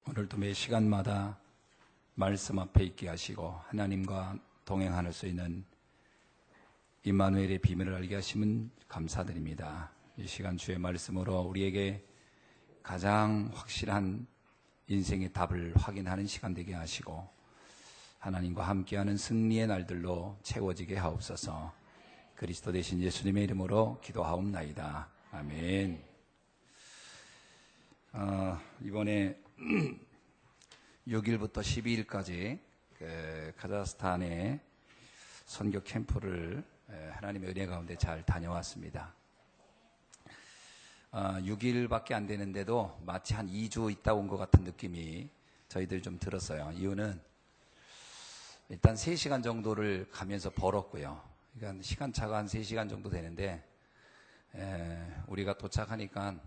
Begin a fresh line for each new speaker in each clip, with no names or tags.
오늘도 매 시간마다 말씀 앞에 있게 하시고 하나님과 동행할 수 있는 임마누엘의 비밀을 알게 하시면 감사드립니다. 이 시간 주의 말씀으로 우리에게 가장 확실한 인생의 답을 확인하는 시간 되게 하시고 하나님과 함께하는 승리의 날들로 채워지게 하옵소서. 그리스도 되신 예수님의 이름으로 기도하옵나이다. 아멘. 이번에 6일부터 12일까지 카자흐스탄의 선교 캠프를 하나님의 은혜 가운데 잘 다녀왔습니다. 6일밖에 안 되는데도 마치 한 2주 있다 온 것 같은 느낌이 저희들 좀 들었어요. 이유는 일단 3시간 정도를 가면서 벌었고요. 그러니까 시간차가 한 3시간 정도 되는데 우리가 도착하니까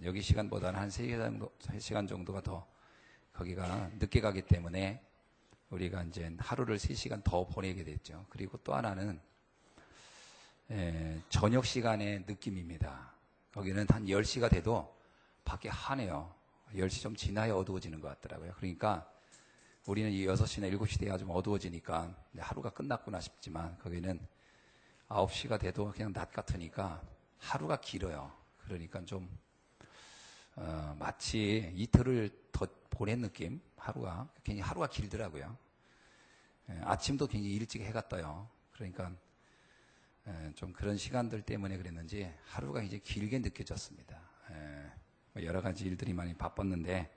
여기 시간보다는 한 3시간 정도가 더 거기가 늦게 가기 때문에 우리가 이제 하루를 3시간 더 보내게 됐죠. 그리고 또 하나는 저녁 시간의 느낌입니다. 거기는 한 10시가 돼도 밖에 환해요. 10시 좀 지나야 어두워지는 것 같더라고요. 그러니까 우리는 이 6시나 7시 돼야 좀 어두워지니까 하루가 끝났구나 싶지만 거기는 9시가 돼도 그냥 낮 같으니까 하루가 길어요. 그러니까 좀 마치 이틀을 더 보낸 느낌? 굉장히 하루가 길더라고요. 아침도 굉장히 일찍 해가 떠요. 그러니까 좀 그런 시간들 때문에 그랬는지 하루가 이제 길게 느껴졌습니다. 여러 가지 일들이 많이 바빴는데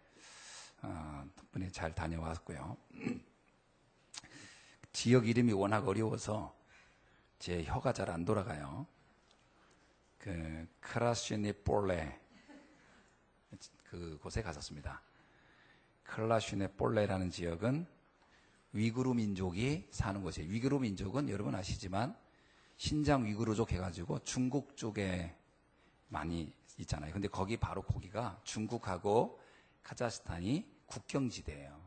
덕분에 잘 다녀왔고요. 지역 이름이 워낙 어려워서 제 혀가 잘 안 돌아가요. 크라슈네폴레 그곳에 갔었습니다. 클라슈네폴레라는 지역은 위구르 민족이 사는 곳이에요. 위구르 민족은 여러분 아시지만 신장 위구르족 해가지고 중국 쪽에 많이 있잖아요. 근데 거기가 중국하고 카자흐스탄이 국경지대예요.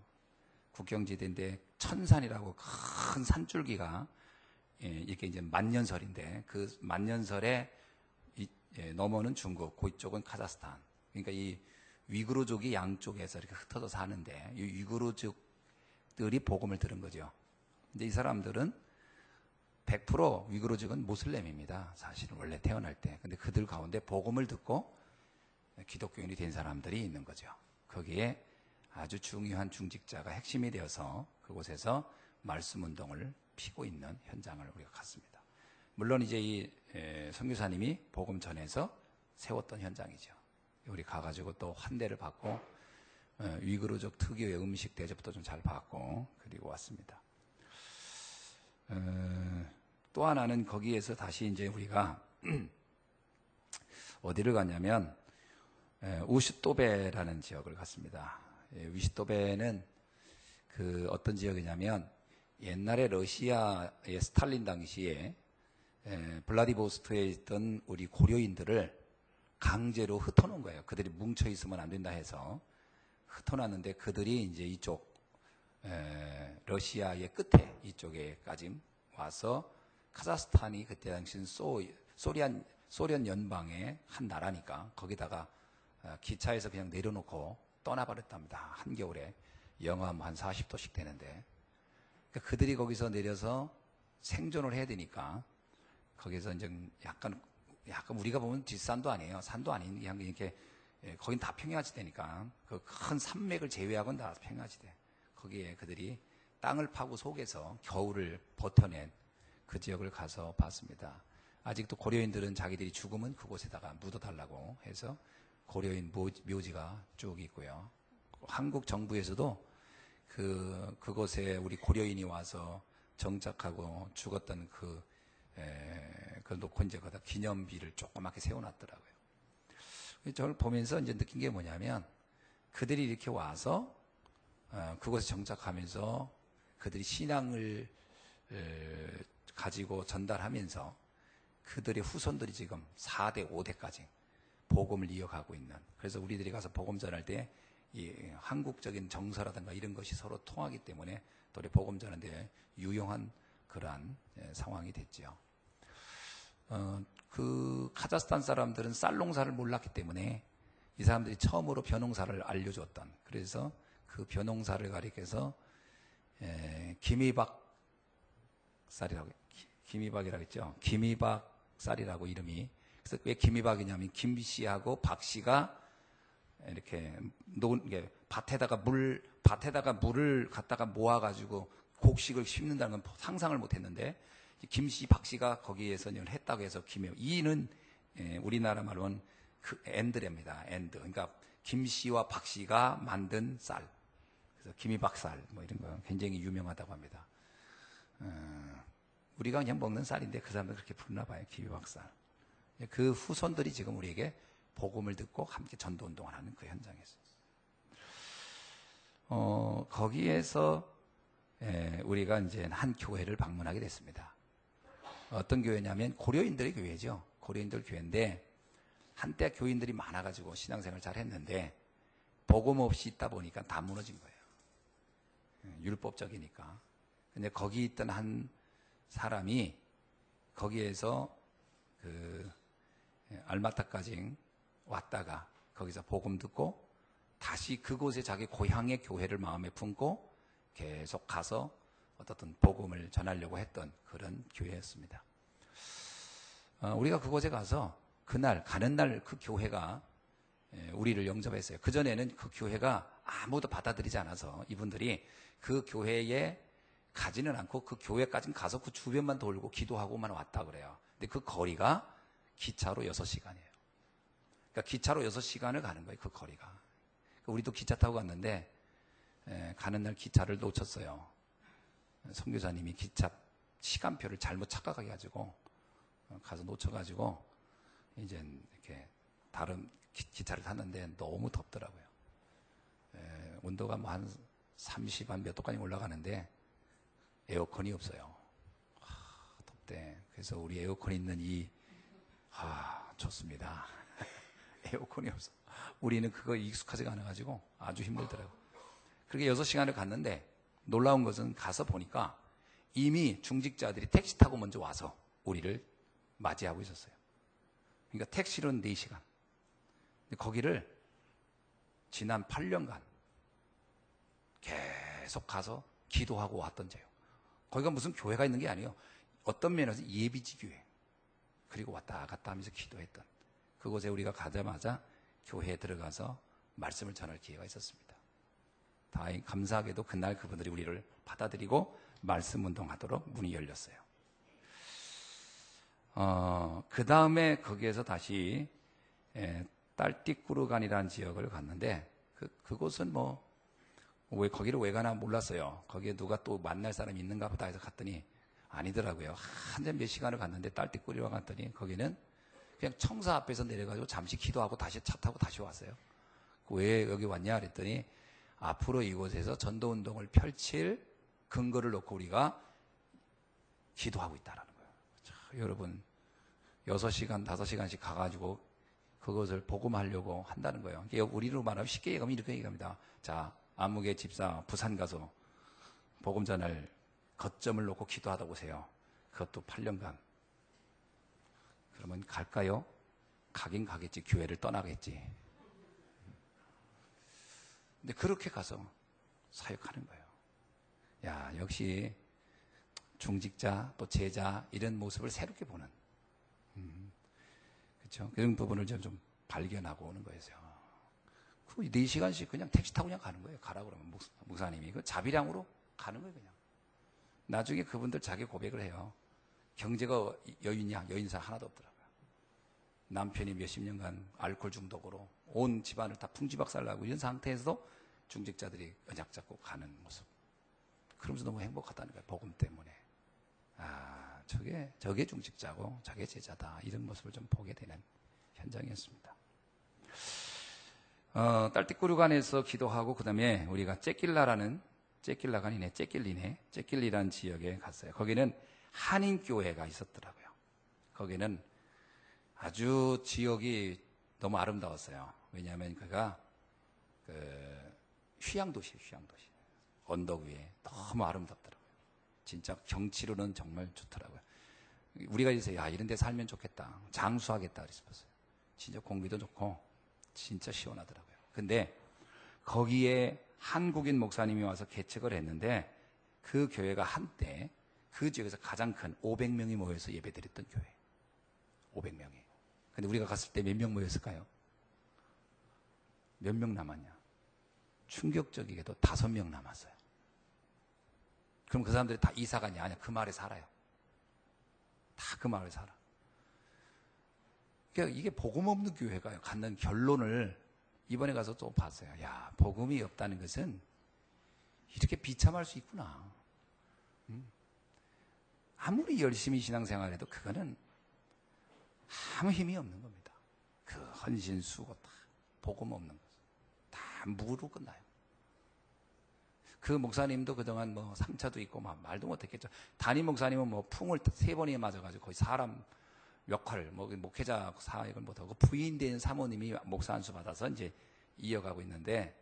국경지대인데 천산이라고 큰 산줄기가 이렇게 이제 만년설인데 그 만년설에 넘어는 중국, 그쪽은 카자흐스탄. 그러니까 이 위구르족이 양쪽에서 이렇게 흩어져 사는데 이 위구르족들이 복음을 들은 거죠. 근데 이 사람들은 100% 위구르족은 모슬렘입니다. 사실은 원래 태어날 때. 근데 그들 가운데 복음을 듣고 기독교인이 된 사람들이 있는 거죠. 거기에 아주 중요한 중직자가 핵심이 되어서 그곳에서 말씀 운동을 피고 있는 현장을 우리가 갔습니다. 물론 이제 이 선교사님이 복음 전해서 세웠던 현장이죠. 우리 가가지고 또 환대를 받고 위구르족 특유의 음식 대접도 좀 잘 받고 그리고 왔습니다. 또 하나는 거기에서 다시 이제 우리가 어디를 갔냐면 우슈토베라는 지역을 갔습니다. 우슈토베는 어떤 지역이냐면 옛날에 러시아의 스탈린 당시에 블라디보스토크에 있던 우리 고려인들을 강제로 흩어놓은 거예요. 그들이 뭉쳐 있으면 안 된다 해서 흩어놨는데 그들이 이제 이쪽 러시아의 끝에 이쪽에까지 와서 카자흐스탄이 그때 당시는 소련 연방의 한 나라니까 거기다가 기차에서 그냥 내려놓고 떠나버렸답니다. 한겨울에 영하 한 40도씩 되는데 그러니까 그들이 거기서 내려서 생존을 해야 되니까 거기서 이제 약간 우리가 보면 뒷산도 아니에요. 산도 아닌 그냥 이렇게 거긴 다 평야지대니까 그 큰 산맥을 제외하고는 다 평야지대. 거기에 그들이 땅을 파고 속에서 겨울을 버텨낸 그 지역을 가서 봤습니다. 아직도 고려인들은 자기들이 죽으면 그곳에다가 묻어달라고 해서 고려인 묘지가 쭉 있고요. 한국 정부에서도 그곳에 우리 고려인이 와서 정착하고 죽었던 그걸 놓고 이제 거기다 기념비를 조그맣게 세워놨더라고요. 저를 보면서 이제 느낀 게 뭐냐면 그들이 이렇게 와서 그곳에 정착하면서 그들이 신앙을 가지고 전달하면서 그들의 후손들이 지금 4대, 5대까지 복음을 이어가고 있는. 그래서 우리들이 가서 복음 전할 때 이 한국적인 정서라든가 이런 것이 서로 통하기 때문에 또 우리 복음 전하는데 유용한 그러한 상황이 됐죠. 그 카자흐스탄 사람들은 쌀 농사를 몰랐기 때문에 이 사람들이 처음으로 벼농사를 알려줬던, 그래서 그 벼농사를 가리켜서 김이박 쌀이라고, 김이박이라고 했죠. 김이박 쌀이라고 이름이. 그래서 왜 김이박이냐면 김씨하고 박씨가 이렇게 밭에다가 물을 갖다가 모아가지고 곡식을 심는다는 건 상상을 못했는데 김씨, 박씨가 거기에서 했다고 해서 김이. 이는 우리나라 말로는 그 엔드랍니다. 엔드. 그러니까 김씨와 박씨가 만든 쌀. 그래서 김이박쌀 뭐 이런 거 굉장히 유명하다고 합니다. 우리가 그냥 먹는 쌀인데 그 사람들 그렇게 부르나 봐요. 김이박쌀. 그 후손들이 지금 우리에게 복음을 듣고 함께 전도 운동을 하는 그 현장에서. 거기에서 우리가 이제 한 교회를 방문하게 됐습니다. 어떤 교회냐면 고려인들의 교회죠. 고려인들 교회인데 한때 교인들이 많아가지고 신앙생활 잘 했는데 복음 없이 있다 보니까 다 무너진 거예요. 율법적이니까. 근데 거기 있던 한 사람이 거기에서 그 알마타까지 왔다가 거기서 복음 듣고 다시 그곳에 자기 고향의 교회를 마음에 품고 계속 가서 어떻든 복음을 전하려고 했던 그런 교회였습니다. 우리가 그곳에 가서 그날 가는 날 그 교회가 우리를 영접했어요. 그전에는 그 교회가 아무도 받아들이지 않아서 이분들이 그 교회에 가지는 않고 그 교회까지 가서 그 주변만 돌고 기도하고만 왔다 그래요. 근데 그 거리가 기차로 6시간이에요. 그러니까 기차로 6시간을 가는 거예요. 그 거리가. 우리도 기차 타고 갔는데 가는 날 기차를 놓쳤어요. 선교사님이 기차 시간표를 잘못 착각해 가지고 가서 놓쳐가지고 이제 이렇게 다른 기차를 탔는데 너무 덥더라고요. 온도가 뭐 한 30, 한 몇 도까지 올라가는데 에어컨이 없어요. 덥대. 그래서 우리 에어컨 있는 좋습니다. 에어컨이 없어. 우리는 그거 익숙하지가 않아가지고 아주 힘들더라고요. 그렇게 6시간을 갔는데 놀라운 것은 가서 보니까 이미 중직자들이 택시 타고 먼저 와서 우리를 맞이하고 있었어요. 그러니까 택시로는 4시간. 근데 거기를 지난 8년간 계속 가서 기도하고 왔던 죄요. 거기가 무슨 교회가 있는 게 아니에요. 어떤 면에서 예비지 교회. 그리고 왔다 갔다 하면서 기도했던 그곳에 우리가 가자마자 교회에 들어가서 말씀을 전할 기회가 있었습니다. 다행히 감사하게도 그날 그분들이 우리를 받아들이고 말씀 운동하도록 문이 열렸어요. 그 다음에 거기에서 다시 딸띠꾸르간이라는 지역을 갔는데 그곳은 왜 거기를 왜 가나 몰랐어요. 거기에 누가 또 만날 사람이 있는가 보다 해서 갔더니 아니더라고요. 한참 몇 시간을 갔는데 딸띠꾸르간 갔더니 거기는 그냥 청사 앞에서 내려가지고 잠시 기도하고 다시 차 타고 다시 왔어요. 왜 여기 왔냐 그랬더니 앞으로 이곳에서 전도운동을 펼칠 근거를 놓고 우리가 기도하고 있다라는 거예요. 자, 여러분 6시간, 5시간씩 가가지고 그것을 복음하려고 한다는 거예요. 우리로 말하면 쉽게 얘기하면 이렇게 얘기합니다. 자, 아무개 집사 부산 가서 복음 전할 거점을 놓고 기도하다 오세요. 그것도 8년간. 그러면 갈까요? 가긴 가겠지. 교회를 떠나겠지. 근데 그렇게 가서 사역하는 거예요. 야, 역시 중직자 또 제자 이런 모습을 새롭게 보는 그렇죠? 그런 부분을 좀 발견하고 오는 거예요. 그 4시간씩 그냥 택시 타고 그냥 가는 거예요. 가라 그러면 목사님이 그 자비량으로 가는 거예요. 그냥. 나중에 그분들 자기 고백을 해요. 경제가 여인사 하나도 없더라고요. 남편이 몇십 년간 알코올 중독으로 온 집안을 다 풍지박살나고 이런 상태에서도 중직자들이 언약 잡고 가는 모습. 그러면서 너무 행복하다는 거예요. 복음 때문에. 저게 중직자고 저게 제자다. 이런 모습을 좀 보게 되는 현장이었습니다. 딸띠꾸르간에서 기도하고 그 다음에 우리가 째낄리라는 지역에 갔어요. 거기는 한인교회가 있었더라고요. 거기는 아주 지역이 너무 아름다웠어요. 왜냐하면 그가 휴양도시예요. 휴양도시. 언덕 위에 너무 아름답더라고요. 진짜 경치로는 정말 좋더라고요. 우리가 이제 이런 데 살면 좋겠다. 장수하겠다 그랬었어요. 진짜 공기도 좋고 진짜 시원하더라고요. 근데 거기에 한국인 목사님이 와서 개척을 했는데 그 교회가 한때 그 지역에서 가장 큰 500명이 모여서 예배드렸던 교회. 500명이. 근데 우리가 갔을 때 몇 명 모였을까요? 몇 명 남았냐? 충격적이게도 5명 남았어요. 그럼 그 사람들이 다 이사 가냐? 아니야. 그 마을에 살아요. 다 그 마을에 살아. 그러니까 이게 복음 없는 교회가 갖는 결론을 이번에 가서 또 봤어요. 야, 복음이 없다는 것은 이렇게 비참할 수 있구나. 아무리 열심히 신앙생활해도 그거는 아무 힘이 없는 겁니다. 그 헌신, 수고 다 복음 없는 것. 다 무로 끝나요. 그 목사님도 그동안 뭐 상처도 있고 막 말도 못했겠죠. 담임 목사님은 뭐 풍을 3번이나 맞아가지고 거의 사람 역할을, 뭐 목회자 사역을 못하고 부인된 사모님이 목사 안수 받아서 이제 이어가고 있는데,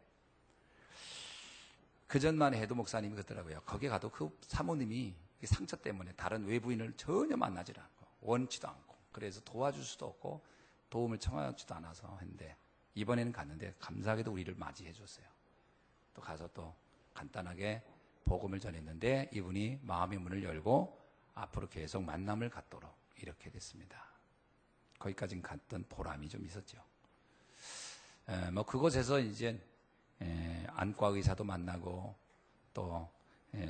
그전만 해도 목사님이 그러더라고요. 거기에 가도 그 사모님이 상처 때문에 다른 외부인을 전혀 만나지 않고 원치도 않고, 그래서 도와줄 수도 없고 도움을 청하지도 않아서 했는데, 이번에는 갔는데 감사하게도 우리를 맞이해 줬어요. 또 가서 또 간단하게 복음을 전했는데 이분이 마음의 문을 열고 앞으로 계속 만남을 갖도록 이렇게 됐습니다. 거기까지는 갔던 보람이 좀 있었죠. 뭐 그곳에서 이제 안과 의사도 만나고 또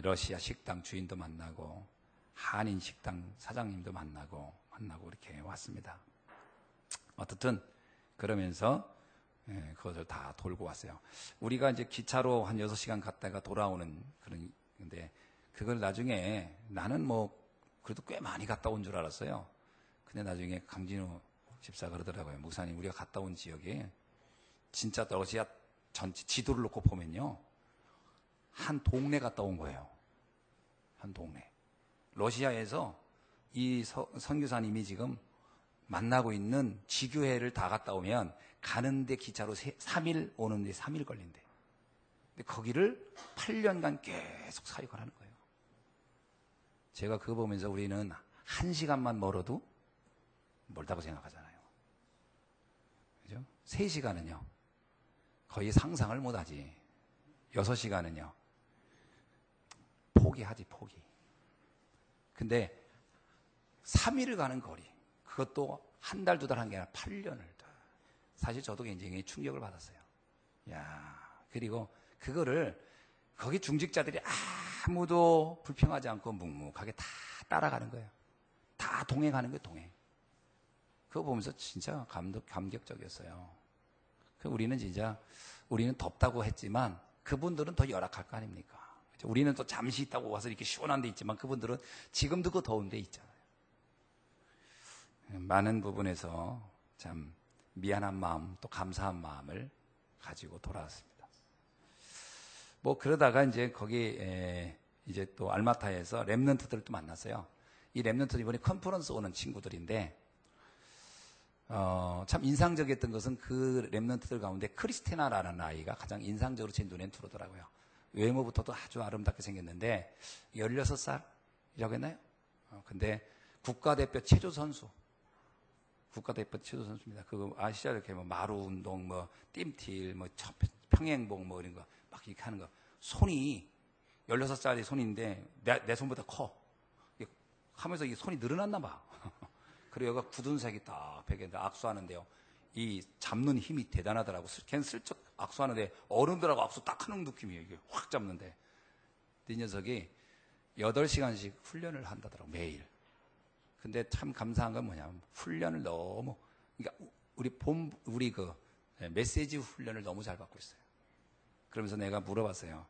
러시아 식당 주인도 만나고 한인 식당 사장님도 만나고 이렇게 왔습니다. 어떻든 그러면서 그것을 다 돌고 왔어요. 우리가 이제 기차로 한 6시간 갔다가 돌아오는 그런, 근데 그걸 나중에 나는 뭐 그래도 꽤 많이 갔다 온 줄 알았어요. 근데 나중에 강진우 집사가 그러더라고요. 목사님, 우리가 갔다 온 지역에 진짜 러시아 전체 지도를 놓고 보면요, 한 동네 갔다 온 거예요. 한 동네. 러시아에서 이 선교사님이 지금 만나고 있는 지교회를 다 갔다 오면 가는데 기차로 3일, 오는데 3일 걸린대. 근데 거기를 8년간 계속 사역을 하는 거예요. 제가 그거 보면서 우리는 1시간만 멀어도 멀다고 생각하잖아요. 그죠? 3시간은요, 거의 상상을 못 하지. 6시간은요, 포기하지, 포기. 근데 3일을 가는 거리, 그것도 한 달, 2달 한 게 아니라 8년을. 사실 저도 굉장히 충격을 받았어요. 야, 그리고 그거를 거기 중직자들이 아무도 불평하지 않고 묵묵하게 다 따라가는 거예요. 다 동행하는 거예요, 동행. 그거 보면서 진짜 감격적이었어요. 우리는 진짜, 우리는 덥다고 했지만 그분들은 더 열악할 거 아닙니까? 우리는 또 잠시 있다고 와서 이렇게 시원한 데 있지만 그분들은 지금도 그 더운 데 있잖아요. 많은 부분에서 참 미안한 마음, 또 감사한 마음을 가지고 돌아왔습니다. 뭐 그러다가 이제 거기 이제 또 알마타에서 렘넌트들을 또 만났어요. 이 렘넌트 이번에 컨퍼런스 오는 친구들인데, 참 인상적이었던 것은 그 렘넌트들 가운데 크리스티나라는 아이가 가장 인상적으로 제 눈에 들어오더라고요. 외모부터도 아주 아름답게 생겼는데 16살이라고 했나요? 근데 국가대표 체조 선수입니다. 그거 아시죠? 이렇게 뭐 마루 운동, 뭐 띰틸, 뭐 평행봉 뭐 이런 거 막 이렇게 하는 거. 손이 16살의 손인데 내 손보다 커. 하면서 이 손이 늘어났나 봐. 그리고 여기가 굳은 색이 딱 베개인데 악수하는데요, 이 잡는 힘이 대단하더라고. 걔는 슬쩍 악수하는데 어른들하고 악수 딱 하는 느낌이에요. 이게 확 잡는데. 이 녀석이 8시간씩 훈련을 한다더라고, 매일. 근데 참 감사한 건 뭐냐면 훈련을 너무, 그러니까 우리 그 메시지 훈련을 너무 잘 받고 있어요. 그러면서 내가 물어봤어요.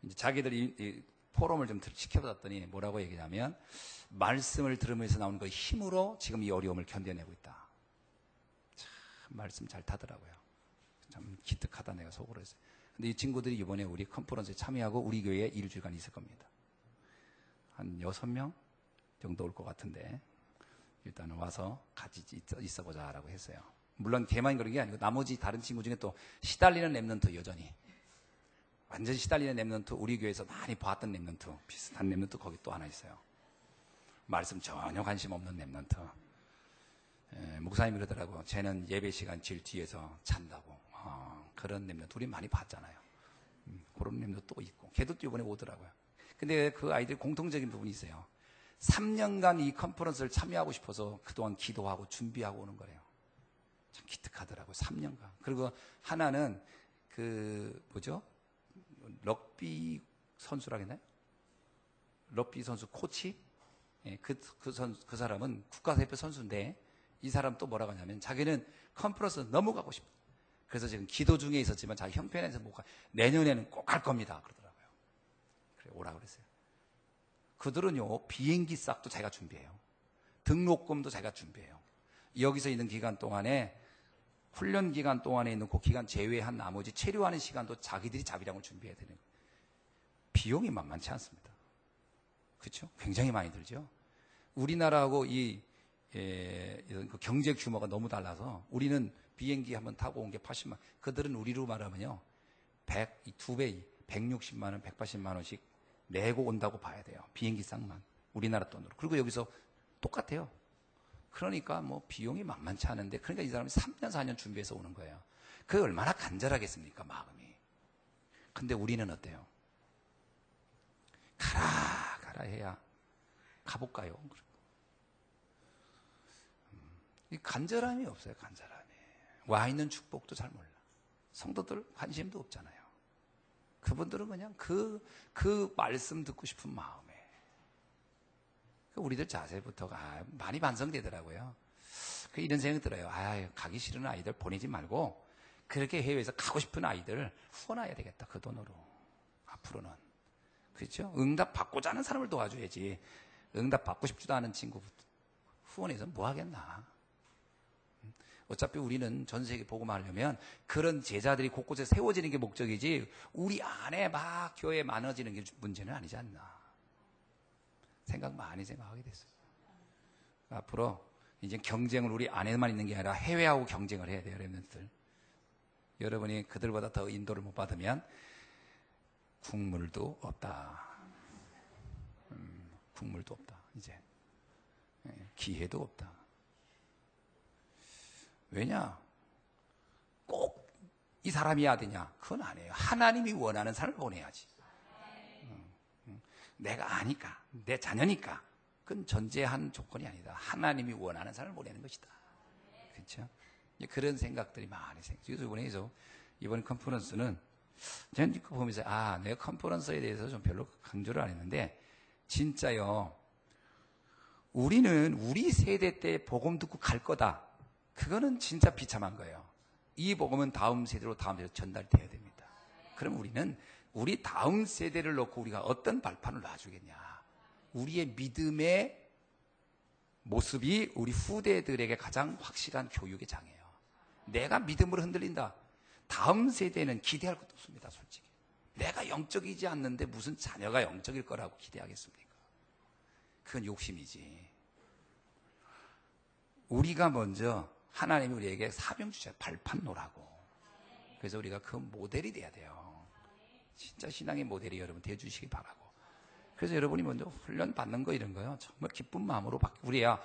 이제 자기들이 이 포럼을 좀 시켜봤더니 뭐라고 얘기하냐면, 말씀을 들으면서 나오는 그 힘으로 지금 이 어려움을 견뎌내고 있다. 참 말씀 잘 타더라고요. 참 기특하다 내가 속으로 했어요. 근데 이 친구들이 이번에 우리 컨퍼런스에 참여하고 우리 교회에 일주일간 있을 겁니다. 한 6명 정도 올 것 같은데 일단은 와서 같이 있어보자라고 했어요. 물론 걔만 그런 게 아니고 나머지 다른 친구 중에 또 시달리는 렘넌트, 여전히 완전히 시달리는 렘넌트, 우리 교회에서 많이 봤던 렘넌트, 비슷한 렘넌트 거기 또 하나 있어요. 말씀 전혀 관심 없는 렘넌트. 목사님이 그러더라고요. 쟤는 예배 시간 제일 뒤에서 잔다고. 그런 렘넌트 우리 많이 봤잖아요. 그런 놈도 또 있고. 걔도 또 이번에 오더라고요. 근데 그 아이들 공통적인 부분이 있어요. 3년간 이 컨퍼런스를 참여하고 싶어서 그동안 기도하고 준비하고 오는 거래요. 참 기특하더라고요. 3년간. 그리고 하나는 럭비 선수라겠나요? 럭비 선수 코치? 예, 그 사람은 국가대표 선수인데 이 사람 또 뭐라고 하냐면 자기는 컨퍼런스 너무 가고 싶어. 그래서 지금 기도 중에 있었지만 자기 형편에서 못 가. 내년에는 꼭 갈 겁니다. 그러더라고요. 그래, 오라고 그랬어요. 그들은요, 비행기 싹도 자기가 준비해요. 등록금도 자기가 준비해요. 여기서 있는 기간 동안에, 훈련 기간 동안에 있는 그 기간 제외한 나머지 체류하는 시간도 자기들이 자비량을 준비해야 되는 거예요. 비용이 만만치 않습니다. 그렇죠? 굉장히 많이 들죠. 우리나라하고 그 경제 규모가 너무 달라서 우리는 비행기 한번 타고 온 게 80만, 그들은 우리로 말하면요, 2배, 160만 원, 180만 원씩 내고 온다고 봐야 돼요. 비행기 쌍만. 우리나라 돈으로. 그리고 여기서 똑같아요. 그러니까 뭐 비용이 만만치 않은데, 그러니까 이 사람이 3년, 4년 준비해서 오는 거예요. 그게 얼마나 간절하겠습니까, 마음이. 근데 우리는 어때요? 가라 해야 가볼까요? 이 간절함이 없어요, 간절함이. 와 있는 축복도 잘 몰라. 성도들 관심도 없잖아요. 그분들은 그냥 그 말씀 듣고 싶은 마음에. 우리들 자세부터가 많이 반성되더라고요. 이런 생각이 들어요. 가기 싫은 아이들 보내지 말고 그렇게 해외에서 가고 싶은 아이들 후원해야 되겠다. 그 돈으로. 앞으로는. 그렇죠? 응답 받고자 하는 사람을 도와줘야지. 응답 받고 싶지도 않은 친구 후원해서 뭐 하겠나. 어차피 우리는 전 세계 복음을 하려면 그런 제자들이 곳곳에 세워지는 게 목적이지 우리 안에 막 교회에 많아지는 게 문제는 아니지 않나. 많이 생각하게 됐어요. 앞으로 이제 경쟁을 우리 안에만 있는 게 아니라 해외하고 경쟁을 해야 돼요, 여러분들. 여러분이 그들보다 더 인도를 못 받으면 국물도 없다. 국물도 없다. 이제 기회도 없다. 왜냐? 꼭 이 사람이어야 되냐? 그건 아니에요. 하나님이 원하는 사람을 보내야지. 내가 아니까, 내 자녀니까. 그건 전제한 조건이 아니다. 하나님이 원하는 사람을 보내는 것이다. 그렇죠? 그런 생각들이 많이 생겨요. 이번 컨퍼런스는 저는 이거 보면서 내가 컨퍼런스에 대해서 좀 별로 강조를 안 했는데 진짜요. 우리는 우리 세대 때 복음 듣고 갈 거다. 그거는 진짜 비참한 거예요. 이 복음은 다음 세대로 전달돼야 됩니다. 그럼 우리는 우리 다음 세대를 놓고 우리가 어떤 발판을 놔주겠냐. 우리의 믿음의 모습이 우리 후대들에게 가장 확실한 교육의 장이에요. 내가 믿음으로 흔들린다. 다음 세대는 기대할 것도 없습니다, 솔직히. 내가 영적이지 않는데 무슨 자녀가 영적일 거라고 기대하겠습니까? 그건 욕심이지. 우리가 먼저 하나님이 우리에게 사명 주셔요. 발판 놓으라고. 그래서 우리가 그 모델이 돼야 돼요. 진짜 신앙의 모델이 여러분 되어주시기 바라고. 그래서 여러분이 먼저 훈련 받는 거 이런 거요. 정말 기쁜 마음으로 우리야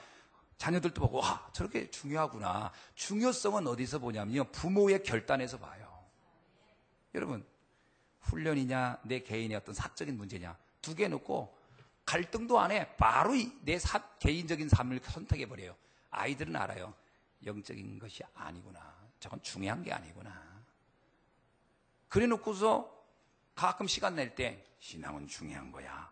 자녀들도 보고 저렇게 중요하구나. 중요성은 어디서 보냐면요. 부모의 결단에서 봐요. 여러분 훈련이냐 내 개인의 어떤 사적인 문제냐 두 개 놓고 갈등도 안 해. 바로 내 개인적인 삶을 선택해버려요. 아이들은 알아요. 영적인 것이 아니구나. 저건 중요한 게 아니구나. 그래 놓고서 가끔 시간 낼 때 신앙은 중요한 거야.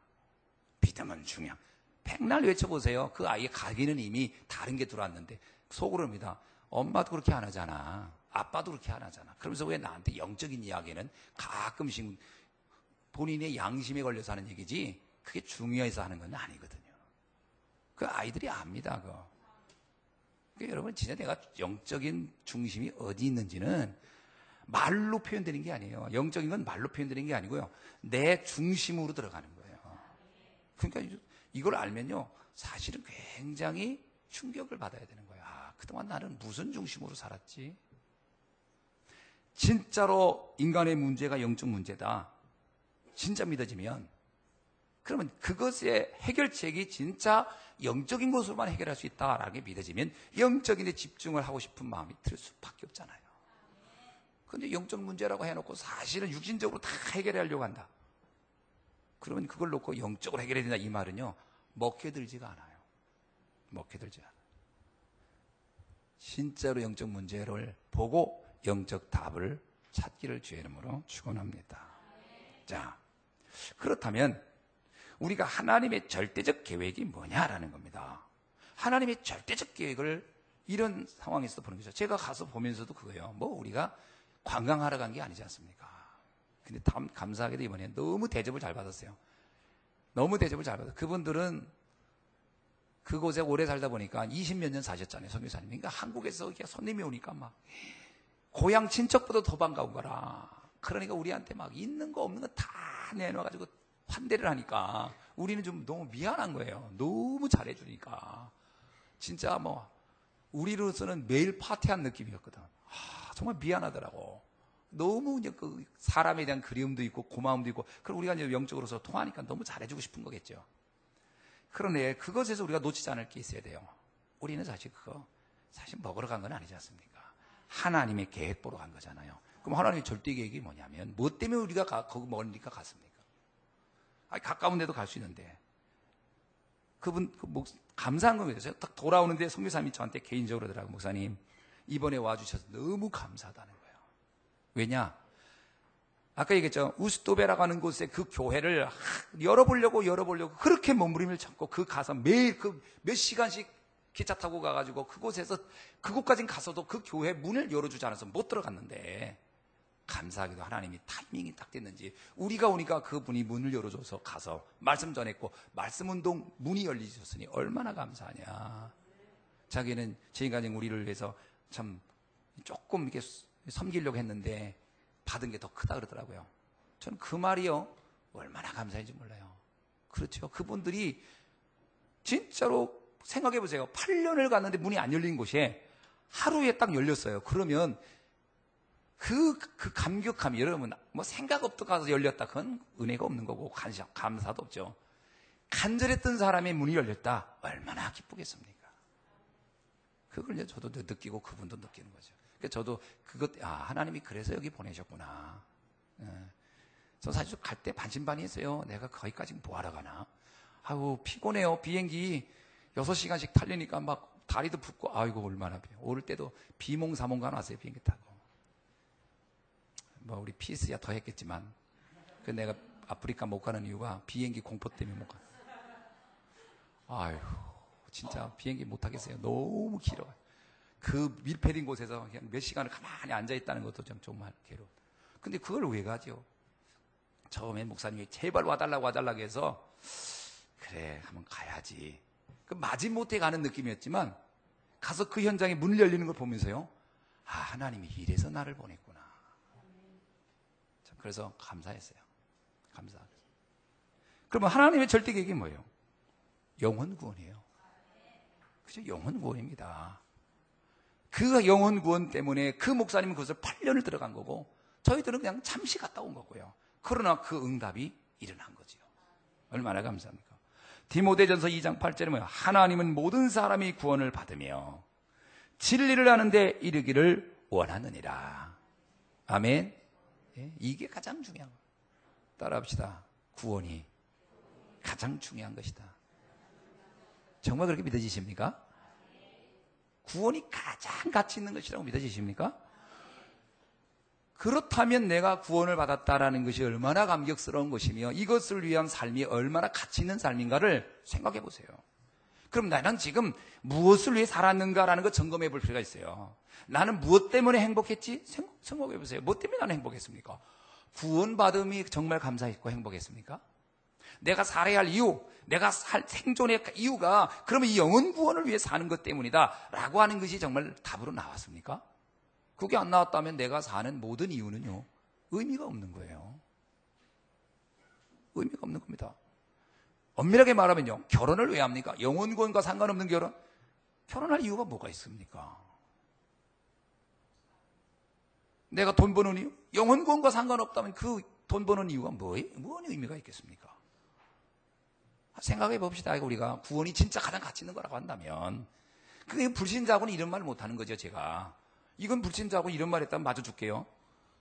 믿음은 중요한. 백날 외쳐보세요. 그 아이의 가기는 이미 다른 게 들어왔는데 속으로입니다. 엄마도 그렇게 안 하잖아. 아빠도 그렇게 안 하잖아. 그러면서 왜 나한테 영적인 이야기는 가끔씩 본인의 양심에 걸려서 하는 얘기지 그게 중요해서 하는 건 아니거든요. 그 아이들이 압니다. 그거. 그러니까 여러분 진짜 내가 영적인 중심이 어디 있는지는 말로 표현되는 게 아니에요. 영적인 건 말로 표현되는 게 아니고요. 내 중심으로 들어가는 거예요. 그러니까 이걸 알면요. 사실은 굉장히 충격을 받아야 되는 거예요. 그동안 나는 무슨 중심으로 살았지? 진짜로 인간의 문제가 영적 문제다. 진짜 믿어지면 그러면 그것의 해결책이 진짜 영적인 것으로만 해결할 수 있다라는 게 믿어지면 영적인 데 집중을 하고 싶은 마음이 들 수밖에 없잖아요. 근데 영적 문제라고 해놓고 사실은 육신적으로 다 해결하려고 한다. 그러면 그걸 놓고 영적으로 해결해야 된다 이 말은요, 먹혀들지가 않아요. 먹혀들지 않아요. 진짜로 영적 문제를 보고 영적 답을 찾기를 주의 이름으로 축원합니다. 자, 그렇다면 우리가 하나님의 절대적 계획이 뭐냐라는 겁니다. 하나님의 절대적 계획을 이런 상황에서도 보는 거죠. 제가 가서 보면서도 그거예요. 뭐 우리가 관광하러 간 게 아니지 않습니까? 근데 감사하게도 이번에 너무 대접을 잘 받았어요. 너무 대접을 잘 받았어요. 그분들은 그곳에 오래 살다 보니까 20몇 년 사셨잖아요, 선교사님. 그러니까 한국에서 손님이 오니까 막 고향 친척보다 더 반가운 거라. 그러니까 우리한테 막 있는 거 없는 거 다 내놔가지고 환대를 하니까 우리는 좀 너무 미안한 거예요. 너무 잘해주니까. 진짜 뭐 우리로서는 매일 파티한 느낌이었거든. 정말 미안하더라고. 너무 이제 그 사람에 대한 그리움도 있고 고마움도 있고, 그럼 우리가 이제 영적으로서 통하니까 너무 잘해주고 싶은 거겠죠. 그런데 그것에서 우리가 놓치지 않을 게 있어야 돼요. 우리는 사실 사실 먹으러 간 건 아니지 않습니까? 하나님의 계획 보러 간 거잖아요. 그럼 하나님의 절대 계획이 뭐냐면, 뭐 때문에 우리가 거기 멀으니까 갔습니까? 가까운 데도 갈 수 있는데. 그분, 감사한 겁니다. 제가 딱 돌아오는데 선교사님이 저한테 개인적으로 그러더라고요. 목사님, 이번에 와주셔서 너무 감사하다는 거예요. 왜냐? 아까 얘기했죠. 우스토베라고 하는 곳에 그 교회를 열어보려고 그렇게 몸부림을 찾고 가서 매일 몇 시간씩 기차 타고 가가지고 그곳까지 가서도 그 교회 문을 열어주지 않아서 못 들어갔는데, 감사하게도 하나님이 타이밍이 딱 됐는지 우리가 오니까 그분이 문을 열어줘서 가서 말씀 전했고, 말씀 운동 문이 열리셨으니 얼마나 감사하냐. 자기는 제인가정 우리를 위해서 참 조금 이렇게 섬기려고 했는데 받은 게 더 크다 그러더라고요. 저는 그 말이요, 얼마나 감사한지 몰라요. 그렇죠. 그분들이 진짜로 생각해 보세요. 8년을 갔는데 문이 안 열린 곳에 하루에 딱 열렸어요. 그러면 그 감격함이, 여러분, 뭐 생각 없다 가서 열렸다, 그건 은혜가 없는 거고 감사도 없죠. 간절했던 사람의 문이 열렸다, 얼마나 기쁘겠습니까? 그걸 이제 저도 느끼고 그분도 느끼는 거죠. 그러니까 저도 하나님이 그래서 여기 보내셨구나. 저 사실 갈 때 반신반의했어요. 내가 거기까지 뭐하러 가나? 아유, 피곤해요. 비행기 6시간씩 탈리니까 막 다리도 붓고, 아이고 얼마나 올 때도 비몽사몽간 왔어요, 비행기 타고. 뭐 우리 피스야 더 했겠지만, 내가 아프리카 못 가는 이유가 비행기 공포 때문에 못 가. 아유, 진짜 비행기 못 타겠어요. 너무 길어요. 그 밀폐된 곳에서 그냥 몇 시간을 가만히 앉아있다는 것도 좀 정말 괴로워. 근데 그걸 왜 가죠? 처음엔 목사님이 제발 와달라고 해서, 그래, 한번 가야지. 마지못해 가는 느낌이었지만, 가서 그 현장에 문을 열리는 걸 보면서요, 하나님이 이래서 나를 보냈구나. 그래서 감사했어요. 감사했어요. 그러면 하나님의 절대 계획이 뭐예요? 영혼 구원이에요. 그죠? 영혼 구원입니다. 그 영혼 구원 때문에 그 목사님은 그것을 8년을 들어간 거고, 저희들은 그냥 잠시 갔다 온 거고요. 그러나 그 응답이 일어난 거죠. 얼마나 감사합니까? 디모데전서 2장 8절에 뭐예요? 하나님은 모든 사람이 구원을 받으며 진리를 아는데 이르기를 원하느니라. 아멘. 이게 가장 중요한 거예요. 따라합시다. 구원이 가장 중요한 것이다. 정말 그렇게 믿어지십니까? 구원이 가장 가치 있는 것이라고 믿어지십니까? 그렇다면 내가 구원을 받았다라는 것이 얼마나 감격스러운 것이며 이것을 위한 삶이 얼마나 가치 있는 삶인가를 생각해 보세요. 그럼 나는 지금 무엇을 위해 살았는가라는 걸 점검해 볼 필요가 있어요. 나는 무엇 때문에 행복했지? 생각해 보세요. 무엇 때문에 나는 행복했습니까? 구원받음이 정말 감사했고 행복했습니까? 내가 살아야 할 이유, 내가 생존의 이유가 그러면 이 영혼 구원을 위해 사는 것 때문이다 라고 하는 것이 정말 답으로 나왔습니까? 그게 안 나왔다면 내가 사는 모든 이유는요, 의미가 없는 거예요. 의미가 없는 겁니다. 엄밀하게 말하면요, 결혼을 왜 합니까? 영혼 구원과 상관없는 결혼? 결혼할 이유가 뭐가 있습니까? 내가 돈 버는 이유? 영혼 구원과 상관없다면 그 돈 버는 이유가 뭐예요? 무슨 의미가 있겠습니까? 생각해 봅시다. 우리가 구원이 진짜 가장 가치 있는 거라고 한다면, 그게 불신자하고는 이런 말을 못하는 거죠. 제가 이건 불신자하고 이런 말 했다면 맞아 줄게요.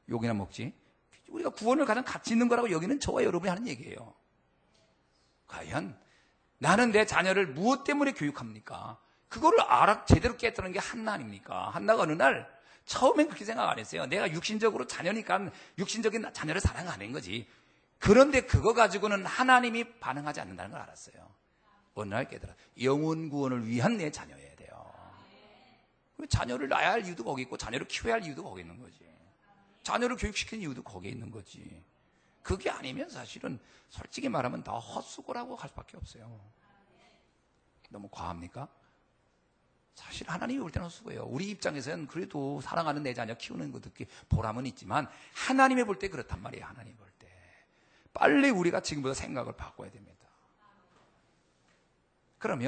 욕이나 먹지? 우리가 구원을 가장 가치 있는 거라고 여기는 저와 여러분이 하는 얘기예요. 과연 나는 내 자녀를 무엇 때문에 교육합니까? 그거를 제대로 깨뜨리는 게 한나 아닙니까? 한나가 어느 날 처음엔 그렇게 생각 안 했어요. 내가 육신적으로 자녀니까 육신적인 자녀를 사랑하는 거지. 그런데 그거 가지고는 하나님이 반응하지 않는다는 걸 알았어요. 어느 날 깨달아. 영혼 구원을 위한 내 자녀여야 돼요. 자녀를 낳아야 할 이유도 거기 있고 자녀를 키워야 할 이유도 거기 있는 거지. 자녀를 교육시키는 이유도 거기에 있는 거지. 그게 아니면 사실은 솔직히 말하면 다 헛수고라고 할 수밖에 없어요. 너무 과합니까? 사실 하나님이 볼 때는 헛수고예요. 우리 입장에서는 그래도 사랑하는 내 자녀 키우는 거 듣기 보람은 있지만 하나님이 볼 때 그렇단 말이에요. 하나님 볼 때. 빨리 우리가 지금보다 생각을 바꿔야 됩니다. 그럼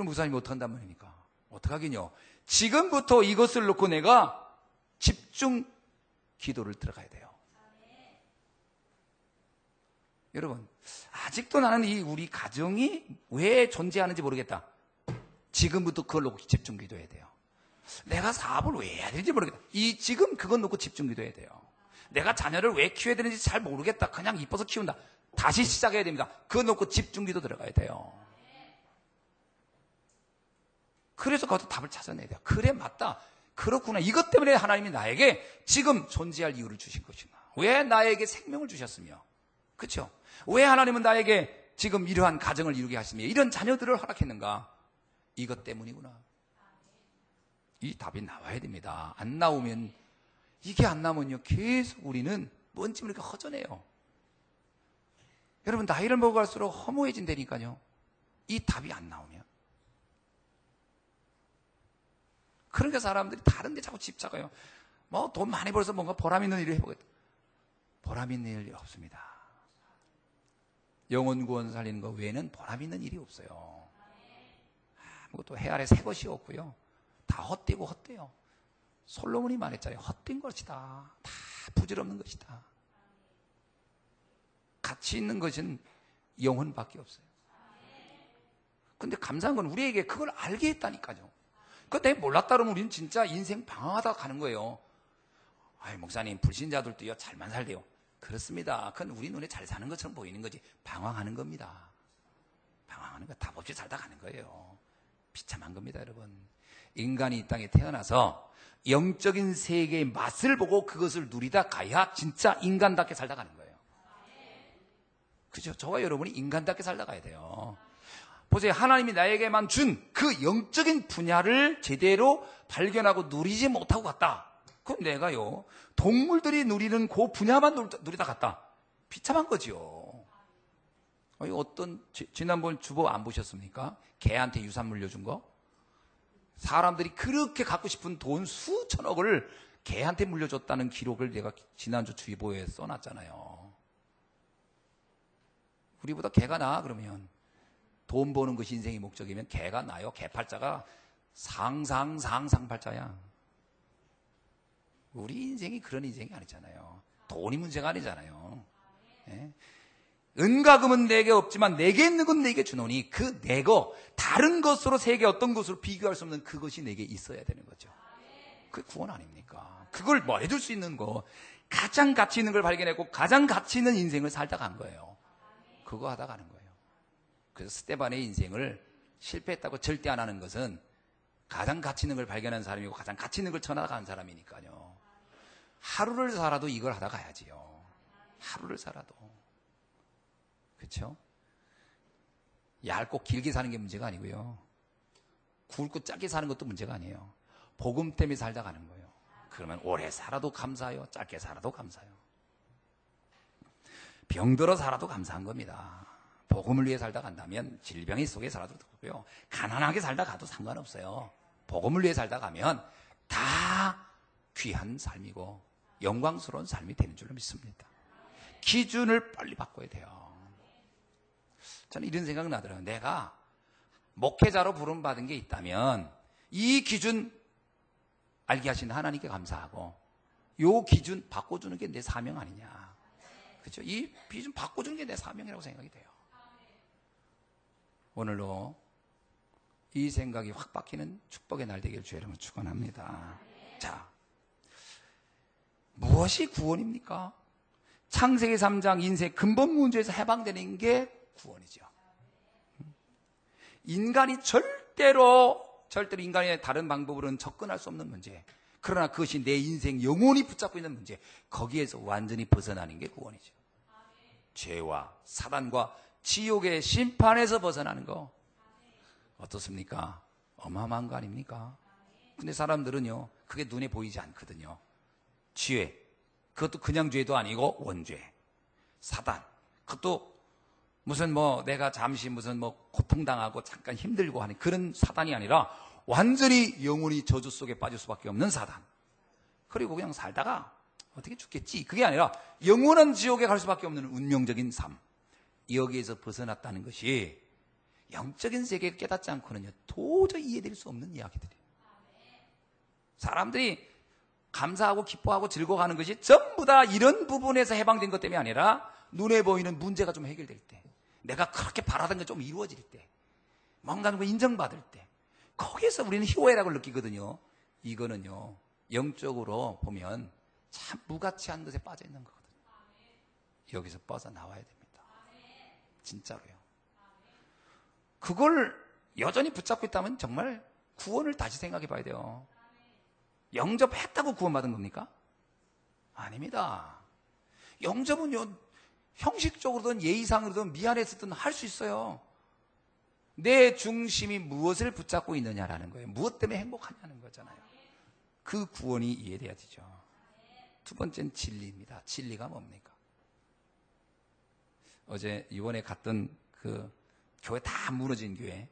목사님이 어떡한단 말입니까? 어떡하긴요. 지금부터 이것을 놓고 내가 집중 기도를 들어가야 돼요. 여러분, 아직도 나는 우리 가정이 왜 존재하는지 모르겠다. 지금부터 그걸 놓고 집중 기도해야 돼요. 내가 사업을 왜 해야 되는지 모르겠다. 지금 그건 놓고 집중 기도해야 돼요. 내가 자녀를 왜 키워야 되는지 잘 모르겠다. 그냥 이뻐서 키운다. 다시 시작해야 됩니다. 그거 놓고 집중 기도 들어가야 돼요. 그래서 거기서 답을 찾아내야 돼요. 그래, 맞다. 그렇구나. 이것 때문에 하나님이 나에게 지금 존재할 이유를 주신 것이구나. 왜 나에게 생명을 주셨으며, 그렇죠? 왜 하나님은 나에게 지금 이러한 가정을 이루게 하시며 이런 자녀들을 허락했는가? 이것 때문이구나. 이 답이 나와야 됩니다. 안 나오면, 이게 안 나오면요 계속 우리는 뭔지 모르게 허전해요. 여러분, 나이를 먹어갈수록 허무해진다니까요. 이 답이 안 나오면. 그러니까 사람들이 다른 데 자꾸 집착해요. 뭐 돈 많이 벌어서 뭔가 보람 있는 일을 해보겠다. 보람 있는 일이 없습니다. 영혼 구원 살리는 것 외에는 보람 있는 일이 없어요. 아무것도 해 아래 새 것이 없고요. 다 헛되고 헛돼요. 솔로몬이 말했잖아요. 헛된 것이다. 다 부질없는 것이다. 가치 있는 것은 영혼밖에 없어요. 근데 감사한 건 우리에게 그걸 알게 했다니까요. 그거 내가 몰랐다 그러면 우리는 진짜 인생 방황하다 가는 거예요. 아이, 목사님, 불신자들도요, 잘만 살대요. 그렇습니다. 그건 우리 눈에 잘 사는 것처럼 보이는 거지. 방황하는 겁니다. 방황하는 거, 답 없이 살다 가는 거예요. 비참한 겁니다, 여러분. 인간이 이 땅에 태어나서 영적인 세계의 맛을 보고 그것을 누리다 가야 진짜 인간답게 살다 가는 거예요. 그죠? 저와 여러분이 인간답게 살다 가야 돼요. 보세요. 하나님이 나에게만 준 그 영적인 분야를 제대로 발견하고 누리지 못하고 갔다. 그럼 내가요, 동물들이 누리는 그 분야만 누리다 갔다. 비참한 거지요. 어떤, 지난번 주보 안 보셨습니까? 개한테 유산 물려준 거? 사람들이 그렇게 갖고 싶은 돈 수천억을 개한테 물려줬다는 기록을 내가 지난주 주의보에 써놨잖아요. 우리보다 개가 나아, 그러면. 돈 버는 것이 인생의 목적이면 개가 나요. 개팔자가 상상팔자야. 우리 인생이 그런 인생이 아니잖아요. 돈이 문제가 아니잖아요. 예? 은과 금은 내게 없지만 내게 있는 건 내게 주노니 그 내거 다른 것으로 세계 어떤 것으로 비교할 수 없는 그것이 내게 있어야 되는 거죠. 그게 구원 아닙니까? 그걸 뭐 해줄 수 있는 거, 가장 가치 있는 걸 발견했고 가장 가치 있는 인생을 살다 간 거예요. 그거 하다 가는 거예요. 그래서 스데반의 인생을 실패했다고 절대 안 하는 것은 가장 가치 있는 걸 발견한 사람이고 가장 가치 있는 걸 쳐나간 사람이니까요. 하루를 살아도 이걸 하다 가야지요. 하루를 살아도. 그렇죠? 얇고 길게 사는 게 문제가 아니고요. 굵고 짧게 사는 것도 문제가 아니에요. 복음 때문에 살다 가는 거예요. 그러면 오래 살아도 감사해요. 짧게 살아도 감사해요. 병들어 살아도 감사한 겁니다. 복음을 위해 살다 간다면 질병이 속에 살아도 되고요. 가난하게 살다 가도 상관없어요. 복음을 위해 살다 가면 다 귀한 삶이고 영광스러운 삶이 되는 줄로 믿습니다. 기준을 빨리 바꿔야 돼요. 저는 이런 생각 나더라고요. 내가 목회자로 부름받은 게 있다면 이 기준 알게 하신 하나님께 감사하고 이 기준 바꿔주는 게 내 사명 아니냐. 그렇죠? 이 기준 바꿔주는 게 내 사명이라고 생각이 돼요. 오늘로 이 생각이 확 바뀌는 축복의 날 되기를 주의 이름으로 축원합니다. 자, 무엇이 구원입니까? 창세기 3장 인생 근본 문제에서 해방되는 게 구원이죠. 인간이 절대로 인간의 다른 방법으로는 접근할 수 없는 문제. 그러나 그것이 내 인생 영원히 붙잡고 있는 문제. 거기에서 완전히 벗어나는 게 구원이죠. 죄와 사단과 지옥의 심판에서 벗어나는 거. 어떻습니까? 어마어마한 거 아닙니까? 근데 사람들은요, 그게 눈에 보이지 않거든요. 죄, 그것도 그냥 죄도 아니고 원죄. 사단, 그것도 무슨 내가 잠시 무슨 고통당하고 잠깐 힘들고 하는 그런 사단이 아니라 완전히 영원히 저주 속에 빠질 수밖에 없는 사단. 그리고 그냥 살다가 어떻게 죽겠지. 그게 아니라 영원한 지옥에 갈 수밖에 없는 운명적인 삶. 여기에서 벗어났다는 것이 영적인 세계를 깨닫지 않고는요, 도저히 이해될 수 없는 이야기들이에요. 사람들이 감사하고 기뻐하고 즐거워하는 것이 전부 다 이런 부분에서 해방된 것 때문이 아니라 눈에 보이는 문제가 좀 해결될 때, 내가 그렇게 바라던 게 좀 이루어질 때, 뭔가 좀 인정받을 때, 거기에서 우리는 희호애락을 느끼거든요. 이거는요, 영적으로 보면 참 무가치한 것에 빠져 있는 거거든요. 여기서 빠져나와야 됩니다. 진짜로요. 그걸 여전히 붙잡고 있다면 정말 구원을 다시 생각해 봐야 돼요. 영접했다고 구원받은 겁니까? 아닙니다. 영접은요, 형식적으로든 예의상으로든 미안했었든 할 수 있어요. 내 중심이 무엇을 붙잡고 있느냐라는 거예요. 무엇 때문에 행복하냐는 거잖아요. 그 구원이 이해돼야 되죠. 두 번째는 진리입니다. 진리가 뭡니까? 어제 이번에 갔던 그 교회 다 무너진 교회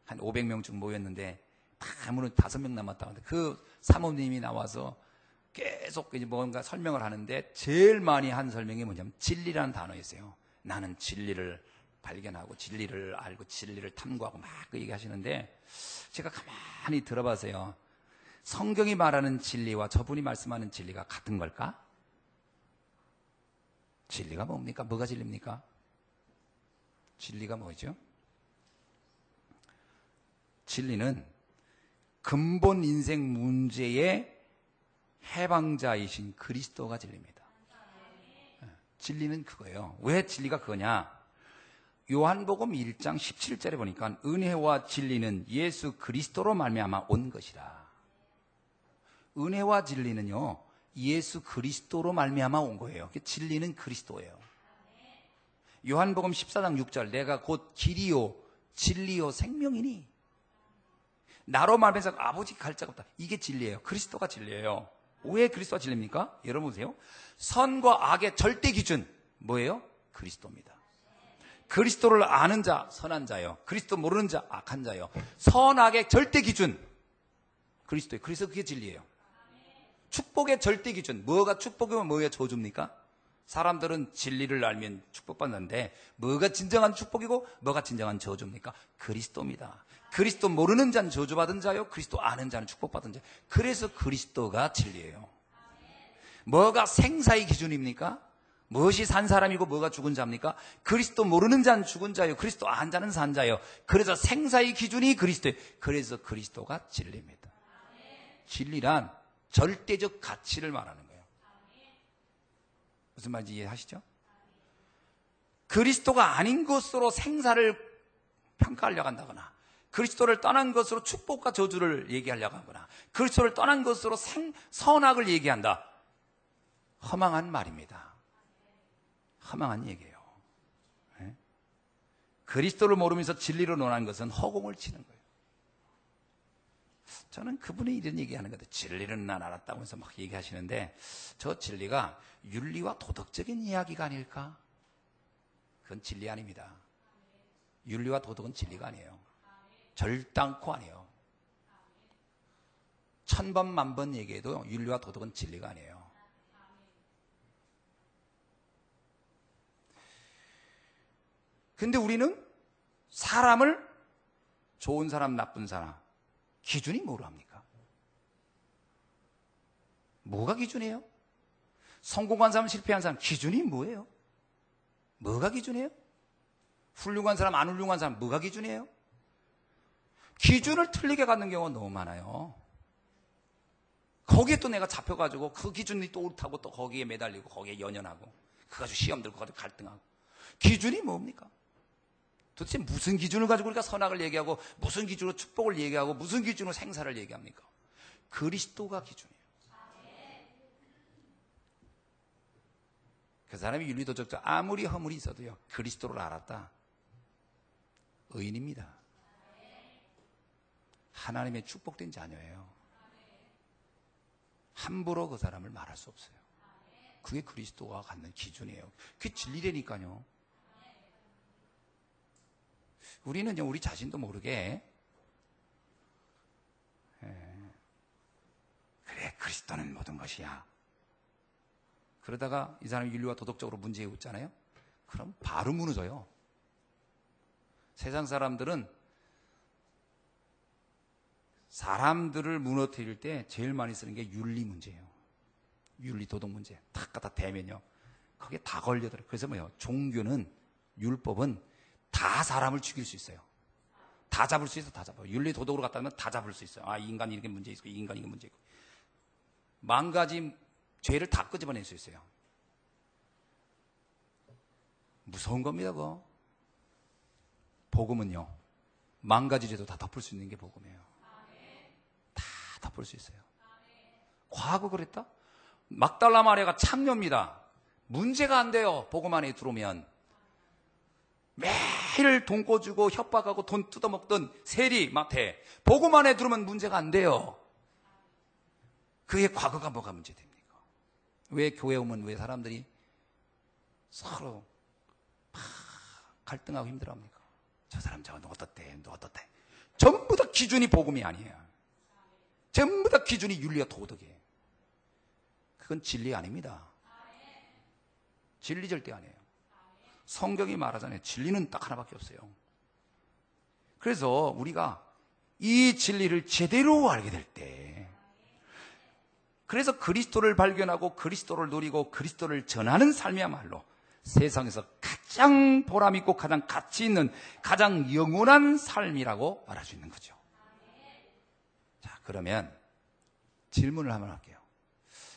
한 500명쯤 모였는데 다 무너져 5명 남았다고 하는데 그 사모님이 나와서 계속 이제 뭔가 설명을 하는데 제일 많이 한 설명이 뭐냐면 진리라는 단어였어요. 나는 진리를 발견하고 진리를 알고 진리를 탐구하고 막 그 얘기하시는데 제가 가만히 들어봐서요. 성경이 말하는 진리와 저분이 말씀하는 진리가 같은 걸까? 진리가 뭡니까? 뭐가 진리입니까? 진리가 뭐죠? 진리는 근본 인생 문제의 해방자이신 그리스도가 진리입니다. 진리는 그거예요. 왜 진리가 그거냐? 요한복음 1장 17절에 보니까 은혜와 진리는 예수 그리스도로 말미암아 온 것이라. 은혜와 진리는요, 예수 그리스도로 말미암아 온 거예요. 진리는 그리스도예요. 요한복음 14장 6절 내가 곧 길이요 진리요 생명이니 나로 말미암아서 아버지 갈 자가 없다. 이게 진리예요. 그리스도가 진리예요. 왜 그리스도가 진리입니까? 여러분 보세요. 선과 악의 절대 기준 뭐예요? 그리스도입니다. 그리스도를 아는 자 선한 자요. 그리스도 모르는 자 악한 자요. 선악의 절대 기준 그리스도예요. 그래서 그게 진리예요. 축복의 절대 기준 뭐가 축복이면 뭐가 저주입니까? 사람들은 진리를 알면 축복받는데 뭐가 진정한 축복이고 뭐가 진정한 저주입니까? 그리스도입니다. 그리스도 모르는 자는 저주받은 자요. 그리스도 아는 자는 축복받은 자. 그래서 그리스도가 진리예요. 뭐가 생사의 기준입니까? 무엇이 산 사람이고 뭐가 죽은 자입니까? 그리스도 모르는 자는 죽은 자요. 그리스도 아는 자는 산 자요. 그래서 생사의 기준이 그리스도예요. 그래서 그리스도가 진리입니다. 진리란 절대적 가치를 말하는 거예요. 무슨 말인지 이해하시죠? 그리스도가 아닌 것으로 생사를 평가하려고 한다거나 그리스도를 떠난 것으로 축복과 저주를 얘기하려고 하거나 그리스도를 떠난 것으로 선악을 얘기한다. 허망한 말입니다. 허망한 얘기예요. 네? 그리스도를 모르면서 진리로 논하는 것은 허공을 치는 거예요. 저는 그분이 이런 얘기하는 건데 진리는 난 알았다고 해서 막 얘기하시는데 저 진리가 윤리와 도덕적인 이야기가 아닐까? 그건 진리 아닙니다. 윤리와 도덕은 진리가 아니에요. 절단코 아니에요. 1000번 만번 얘기해도 윤리와 도덕은 진리가 아니에요. 근데 우리는 사람을 좋은 사람 나쁜 사람 기준이 뭐로 합니까? 뭐가 기준이에요? 성공한 사람 실패한 사람 기준이 뭐예요? 뭐가 기준이에요? 훌륭한 사람 안 훌륭한 사람 뭐가 기준이에요? 기준을 틀리게 갖는 경우가 너무 많아요. 거기에 또 내가 잡혀가지고 그 기준이 또 옳다고 또 거기에 매달리고 거기에 연연하고 그거 가지고 시험 들고 그거 가지고 갈등하고. 기준이 뭡니까? 도대체 무슨 기준을 가지고 우리가 선악을 얘기하고 무슨 기준으로 축복을 얘기하고 무슨 기준으로 생사를 얘기합니까? 그리스도가 기준이에요. 그 사람이 윤리도덕적 아무리 허물이 있어도요, 그리스도를 알았다, 의인입니다. 하나님의 축복된 자녀예요. 함부로 그 사람을 말할 수 없어요. 그게 그리스도가 갖는 기준이에요. 그게 진리라니까요. 우리는 우리 자신도 모르게 그래, 그리스도는 모든 것이야. 그러다가 이 사람이 윤리와 도덕적으로 문제에 웃잖아요. 그럼 바로 무너져요. 세상 사람들은 사람들을 무너뜨릴 때 제일 많이 쓰는 게 윤리 문제예요. 윤리 도덕 문제 탁 갖다 대면요, 거기에 다 걸려들어요. 그래서 뭐예요? 종교는, 율법은 다 사람을 죽일 수 있어요. 다 잡을 수 있어. 다 잡아요. 윤리 도덕으로 갖다 놓으면 다 잡을 수 있어요. 아, 이 인간이 이렇게 문제 있고 이 인간이 이게 문제 있고, 만 가지 죄를 다 끄집어낼 수 있어요. 무서운 겁니다, 그거. 복음은요, 만 가지 죄도 다 덮을 수 있는 게 복음이에요. 다 덮을 수 있어요. 과거 그랬다? 막달라 마리아가 창녀입니다. 문제가 안 돼요. 복음 안에 들어오면. 매일 돈 꿔주고 협박하고 돈 뜯어먹던 세리 마태, 복음 안에 들어오면 문제가 안 돼요. 그게 과거가 뭐가 문제됩니까? 왜 교회 오면 왜 사람들이 서로 막 갈등하고 힘들어합니까? 저 사람 저거 너 어떻대, 너 어떻대. 전부 다 기준이 복음이 아니에요. 전부 다 기준이 윤리와 도덕이에요. 그건 진리 아닙니다. 진리 절대 아니에요. 성경이 말하잖아요. 진리는 딱 하나밖에 없어요. 그래서 우리가 이 진리를 제대로 알게 될 때, 그래서 그리스도를 발견하고 그리스도를 누리고 그리스도를 전하는 삶이야말로 세상에서 가장 보람있고 가장 가치 있는, 가장 영원한 삶이라고 말할 수 있는 거죠. 자, 그러면 질문을 한번 할게요.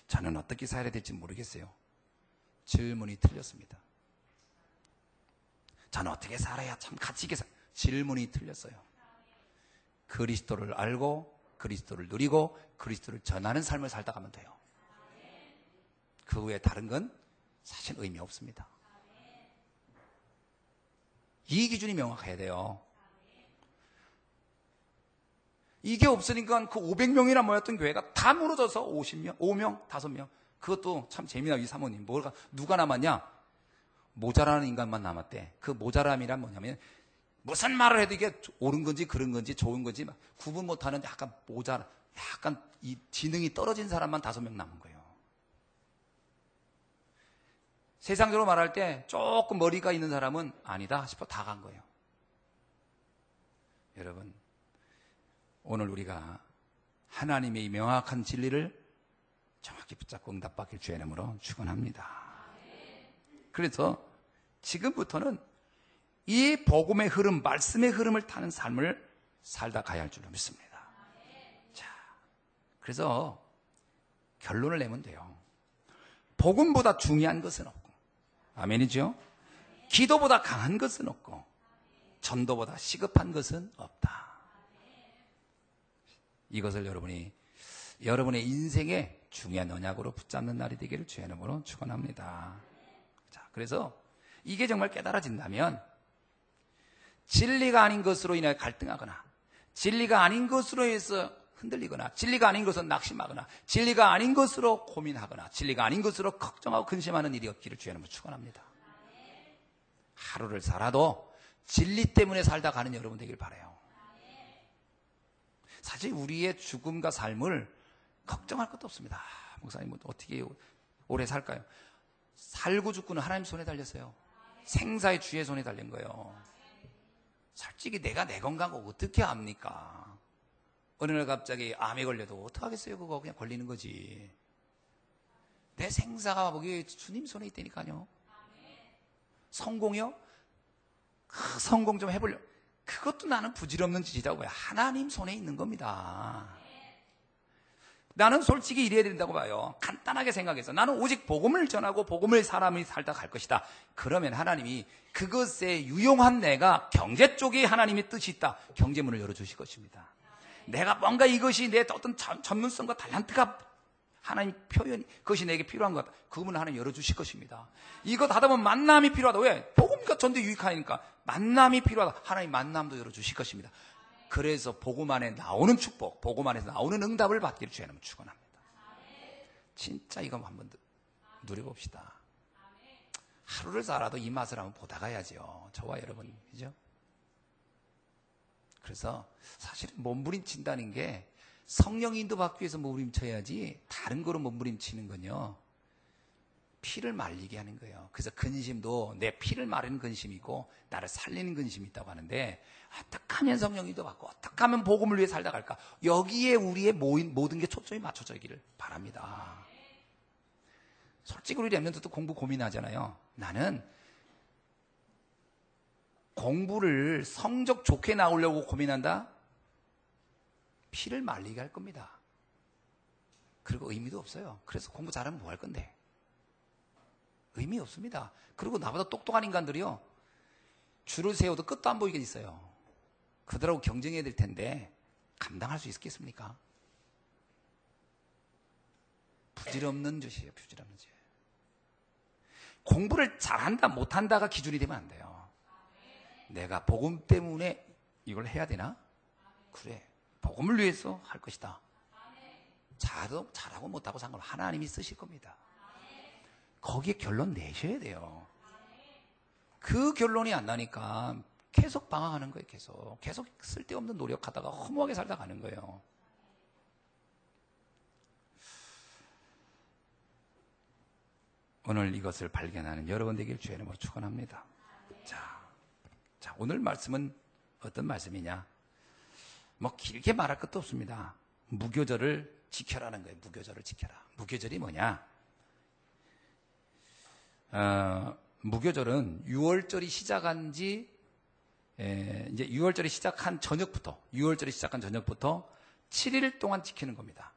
저는 어떻게 살아야 될지 모르겠어요. 질문이 틀렸습니다. 저는 어떻게 살아야 참 가치 있게 질문이 틀렸어요. 그리스도를 알고 그리스도를 누리고 그리스도를 전하는 삶을 살다 가면 돼요. 그 외에 다른 건 사실 의미 없습니다. 이 기준이 명확해야 돼요. 이게 없으니까 그 500명이나 모였던 교회가 다 무너져서 50명, 5명, 5명. 그것도 참 재미나요. 이 사모님. 누가 남았냐? 모자라는 인간만 남았대. 그 모자람이란 뭐냐면, 무슨 말을 해도 이게 옳은 건지 그런 건지 좋은 건지 구분 못하는 약간 약간 이 지능이 떨어진 사람만 5명 남은 거예요. 세상적으로 말할 때 조금 머리가 있는 사람은 아니다 싶어 다 간 거예요. 여러분, 오늘 우리가 하나님의 이 명확한 진리를 정확히 붙잡고 응답받길 주의 이름으로 축원합니다. 그래서 지금부터는 이 복음의 흐름, 말씀의 흐름을 타는 삶을 살다 가야 할 줄로 믿습니다. 자, 그래서 결론을 내면 돼요. 복음보다 중요한 것은 없고, 아멘이죠? 기도보다 강한 것은 없고, 전도보다 시급한 것은 없다. 이것을 여러분이 여러분의 인생의 중요한 언약으로 붙잡는 날이 되기를 주의 이름으로 축원합니다. 자, 그래서 이게 정말 깨달아진다면 진리가 아닌 것으로 인해 갈등하거나, 진리가 아닌 것으로 해서 흔들리거나, 진리가 아닌 것으로 낙심하거나, 진리가 아닌 것으로 고민하거나, 진리가 아닌 것으로 걱정하고 근심하는 일이 없기를 주의 이름으로 축원합니다. 하루를 살아도 진리 때문에 살다 가는 여러분 되길 바라요. 사실 우리의 죽음과 삶을 걱정할 것도 없습니다. 목사님 어떻게 오래 살까요? 살고 죽고는 하나님 손에 달렸어요. 생사의 주의 손에 달린 거예요. 솔직히 내가 내 건강을 어떻게 압니까? 어느 날 갑자기 암에 걸려도 어떡하겠어요? 그거 그냥 걸리는 거지. 내 생사가 거기 주님 손에 있다니까요. 성공이요? 성공 좀 해보려고. 그것도 나는 부질없는 짓이라고 봐요. 하나님 손에 있는 겁니다. 나는 솔직히 이래야 된다고 봐요. 간단하게 생각해서 나는 오직 복음을 전하고 복음을 사람이 살다 갈 것이다. 그러면 하나님이 그것에 유용한 내가 경제 쪽에 하나님의 뜻이 있다. 경제문을 열어주실 것입니다. 내가 뭔가 이것이 내 어떤 전문성과 탤런트가 하나님 표현이 그것이 내게 필요한 것 같다. 그 문을 하나님 열어주실 것입니다. 이것 하다 보면 만남이 필요하다. 왜? 복음과 전도 유익하니까 만남이 필요하다. 하나님 만남도 열어주실 것입니다. 그래서 복음 안에 나오는 축복, 복음 안에서 나오는 응답을 받기를 주의 이름으로 축원합니다. 진짜 이거 한번 누려봅시다. 하루를 살아도 이 맛을 한번 보다 가야죠. 저와 여러분, 그죠? 그래서 사실은 몸부림친다는 게 성령 인도 받기 위해서 몸부림쳐야지 다른 거로 몸부림치는 건요, 피를 말리게 하는 거예요. 그래서 근심도 내 피를 마르는 근심이고 나를 살리는 근심이 있다고 하는데, 어떻게 하면 성령 인도 받고 어떻게 하면 복음을 위해 살다 갈까? 여기에 우리의 모든 게 초점이 맞춰져 있기를 바랍니다. 솔직히 우리 랩런트도 공부 고민하잖아요. 나는 공부를 성적 좋게 나오려고 고민한다? 피를 말리게 할 겁니다. 그리고 의미도 없어요. 그래서 공부 잘하면 뭐 할 건데? 의미 없습니다. 그리고 나보다 똑똑한 인간들이요, 줄을 세워도 끝도 안 보이게 있어요. 그들하고 경쟁해야 될 텐데 감당할 수 있겠습니까? 부질없는 짓이에요. 부질없는 짓. 공부를 잘한다 못한다가 기준이 되면 안 돼요. 내가 복음 때문에 이걸 해야 되나? 그래, 복음을 위해서 할 것이다. 잘하고 못하고 상관없이 하나님이 쓰실 겁니다. 거기에 결론 내셔야 돼요. 그 결론이 안 나니까 계속 방황하는 거예요. 계속 쓸데없는 노력하다가 허무하게 살다 가는 거예요. 오늘 이것을 발견하는 여러분 되길 주의 이름으로 축원합니다. 자, 오늘 말씀은 어떤 말씀이냐? 뭐 길게 말할 것도 없습니다. 무교절을 지켜라는 거예요. 무교절을 지켜라. 무교절이 뭐냐? 무교절은 6월절이 시작한 지 이제 6월절이 시작한 저녁부터 7일 동안 지키는 겁니다.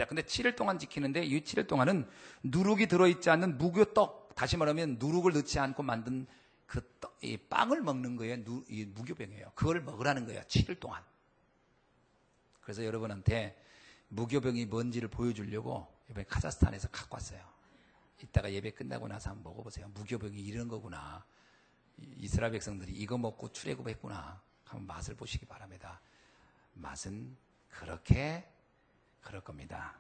근데 7일 동안 지키는데 이 7일 동안은 누룩이 들어있지 않는 무교떡, 다시 말하면 누룩을 넣지 않고 만든 그 이 빵을 먹는 거예요. 이 무교병이에요. 그걸 먹으라는 거예요. 7일 동안. 그래서 여러분한테 무교병이 뭔지를 보여주려고 이번에 카자흐스탄에서 갖고 왔어요. 이따가 예배 끝나고 나서 한번 먹어보세요. 무교병이 이런 거구나. 이스라엘 백성들이 이거 먹고 출애굽했구나. 한번 맛을 보시기 바랍니다. 맛은 그렇게 그럴 겁니다.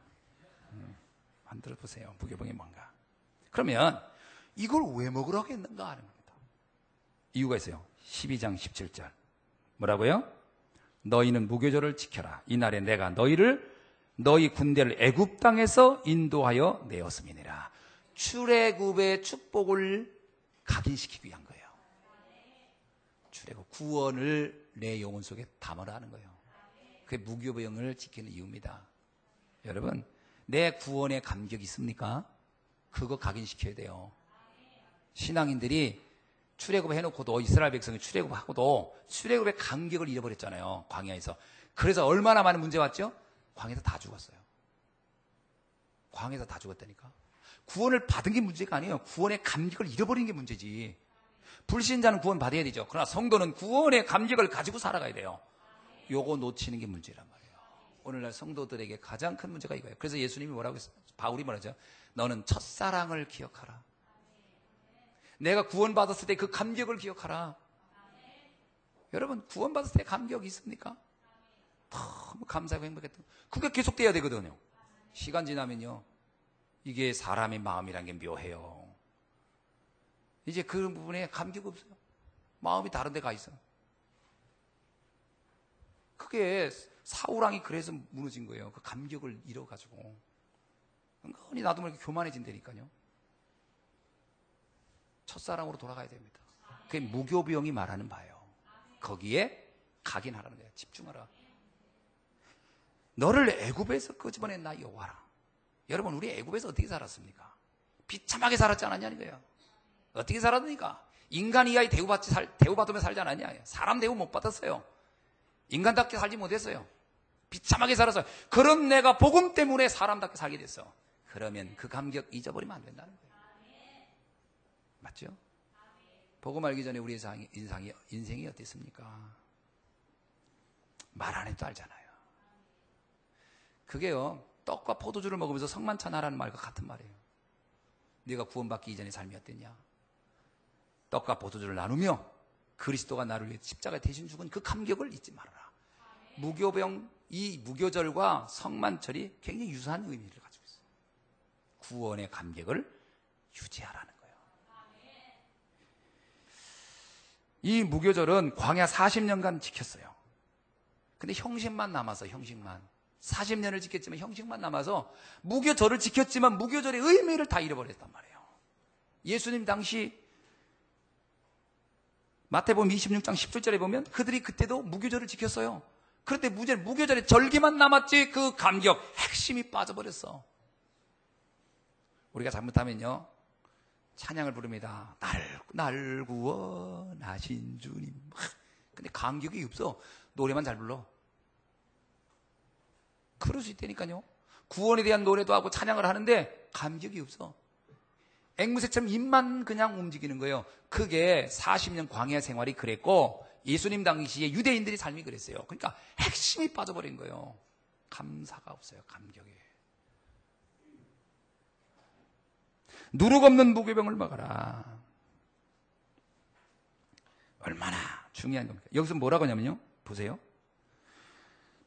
만들어 보세요. 무교병이 뭔가. 그러면 이걸 왜 먹으라고 했는가 하는 겁니다. 이유가 있어요. 12장 17절. 뭐라고요? 너희는 무교절을 지켜라. 이날에 내가 너희 군대를 애굽 땅에서 인도하여 내었음이니라. 출애굽의 축복을 각인시키기 위한 거예요. 출애굽 구원을 내 영혼 속에 담으라 하는 거예요. 그게 무교병을 지키는 이유입니다. 여러분, 내 구원에 감격이 있습니까? 그거 각인시켜야 돼요. 신앙인들이 출애굽 해놓고도, 이스라엘 백성이 출애굽하고도 출애굽의 감격을 잃어버렸잖아요. 광야에서. 그래서 얼마나 많은 문제 왔죠? 광야에서 다 죽었어요. 광야에서 다 죽었다니까. 구원을 받은 게 문제가 아니에요. 구원의 감격을 잃어버린 게 문제지. 불신자는 구원 받아야 되죠. 그러나 성도는 구원의 감격을 가지고 살아가야 돼요. 요거 놓치는 게 문제란 말이에요. 오늘날 성도들에게 가장 큰 문제가 이거예요. 그래서 예수님이 뭐라고 했어요? 바울이 뭐라죠? 너는 첫사랑을 기억하라. 내가 구원받았을 때 그 감격을 기억하라. 여러분, 구원받았을 때 감격이 있습니까? 너무 감사하고 행복했던. 그게 계속돼야 되거든요. 시간 지나면요, 이게 사람의 마음이란 게 묘해요. 이제 그 부분에 감격 없어요. 마음이 다른 데 가 있어요. 그게 사우랑이 그래서 무너진 거예요. 그 감격을 잃어가지고. 은근히 나도 모르게 교만해진다니까요. 첫사랑으로 돌아가야 됩니다. 그게 무교병이 말하는 바예요. 거기에 각인하라는 거예요. 집중하라. 너를 애굽에서 끄집어낸 여호와라. 여러분, 우리 애굽에서 어떻게 살았습니까? 비참하게 살았지 않았냐는 거예요. 어떻게 살았습니까? 인간 이하의 대우받으며 살지 않았냐. 사람 대우 못 받았어요. 인간답게 살지 못했어요. 비참하게 살아서 그런 내가 복음 때문에 사람답게 살게 됐어. 그러면 그 감격 잊어버리면 안 된다는 거예요. 맞죠? 복음 알기 전에 우리 인생이 어땠습니까? 말 안 해도 알잖아요. 그게요, 떡과 포도주를 먹으면서 성만찬하라는 말과 같은 말이에요. 네가 구원받기 이전의 삶이 어땠냐? 떡과 포도주를 나누며 그리스도가 나를 위해 십자가에 대신 죽은 그 감격을 잊지 말아라. 무교병, 이 무교절과 성만철이 굉장히 유사한 의미를 가지고 있어요. 구원의 감격을 유지하라는 거예요. 이 무교절은 광야 40년간 지켰어요. 근데 형식만 남아서, 형식만 40년을 지켰지만 형식만 남아서 무교절을 지켰지만 무교절의 의미를 다 잃어버렸단 말이에요. 예수님 당시 마태복음 26장 17절에 보면 그들이 그때도 무교절을 지켰어요. 그런데 무교절의 절기만 남았지 그 감격, 핵심이 빠져버렸어. 우리가 잘못하면요, 찬양을 부릅니다. 날 구원하신 주님. 근데 감격이 없어. 노래만 잘 불러. 그럴 수 있다니까요. 구원에 대한 노래도 하고 찬양을 하는데 감격이 없어. 앵무새처럼 입만 그냥 움직이는 거예요. 그게 40년 광야 생활이 그랬고 예수님 당시에 유대인들이 삶이 그랬어요. 그러니까 핵심이 빠져버린 거예요. 감사가 없어요. 감격이. 누룩 없는 무교병을 먹어라. 얼마나 중요한 겁니까? 여기서 뭐라고 하냐면요, 보세요.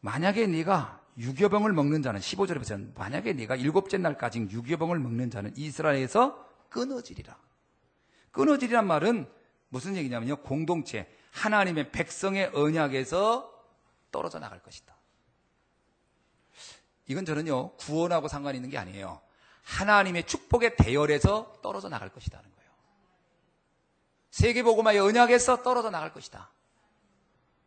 만약에 네가 유교병을 먹는 자는, 15절에 보세요. 만약에 네가 일곱째 날까지 유교병을 먹는 자는 이스라엘에서 끊어지리라. 끊어지리란 말은 무슨 얘기냐면요, 공동체, 하나님의 백성의 언약에서 떨어져 나갈 것이다. 이건 저는요, 구원하고 상관이 있는 게 아니에요. 하나님의 축복의 대열에서 떨어져 나갈 것이라는 거예요. 세계복음화의 언약에서 떨어져 나갈 것이다.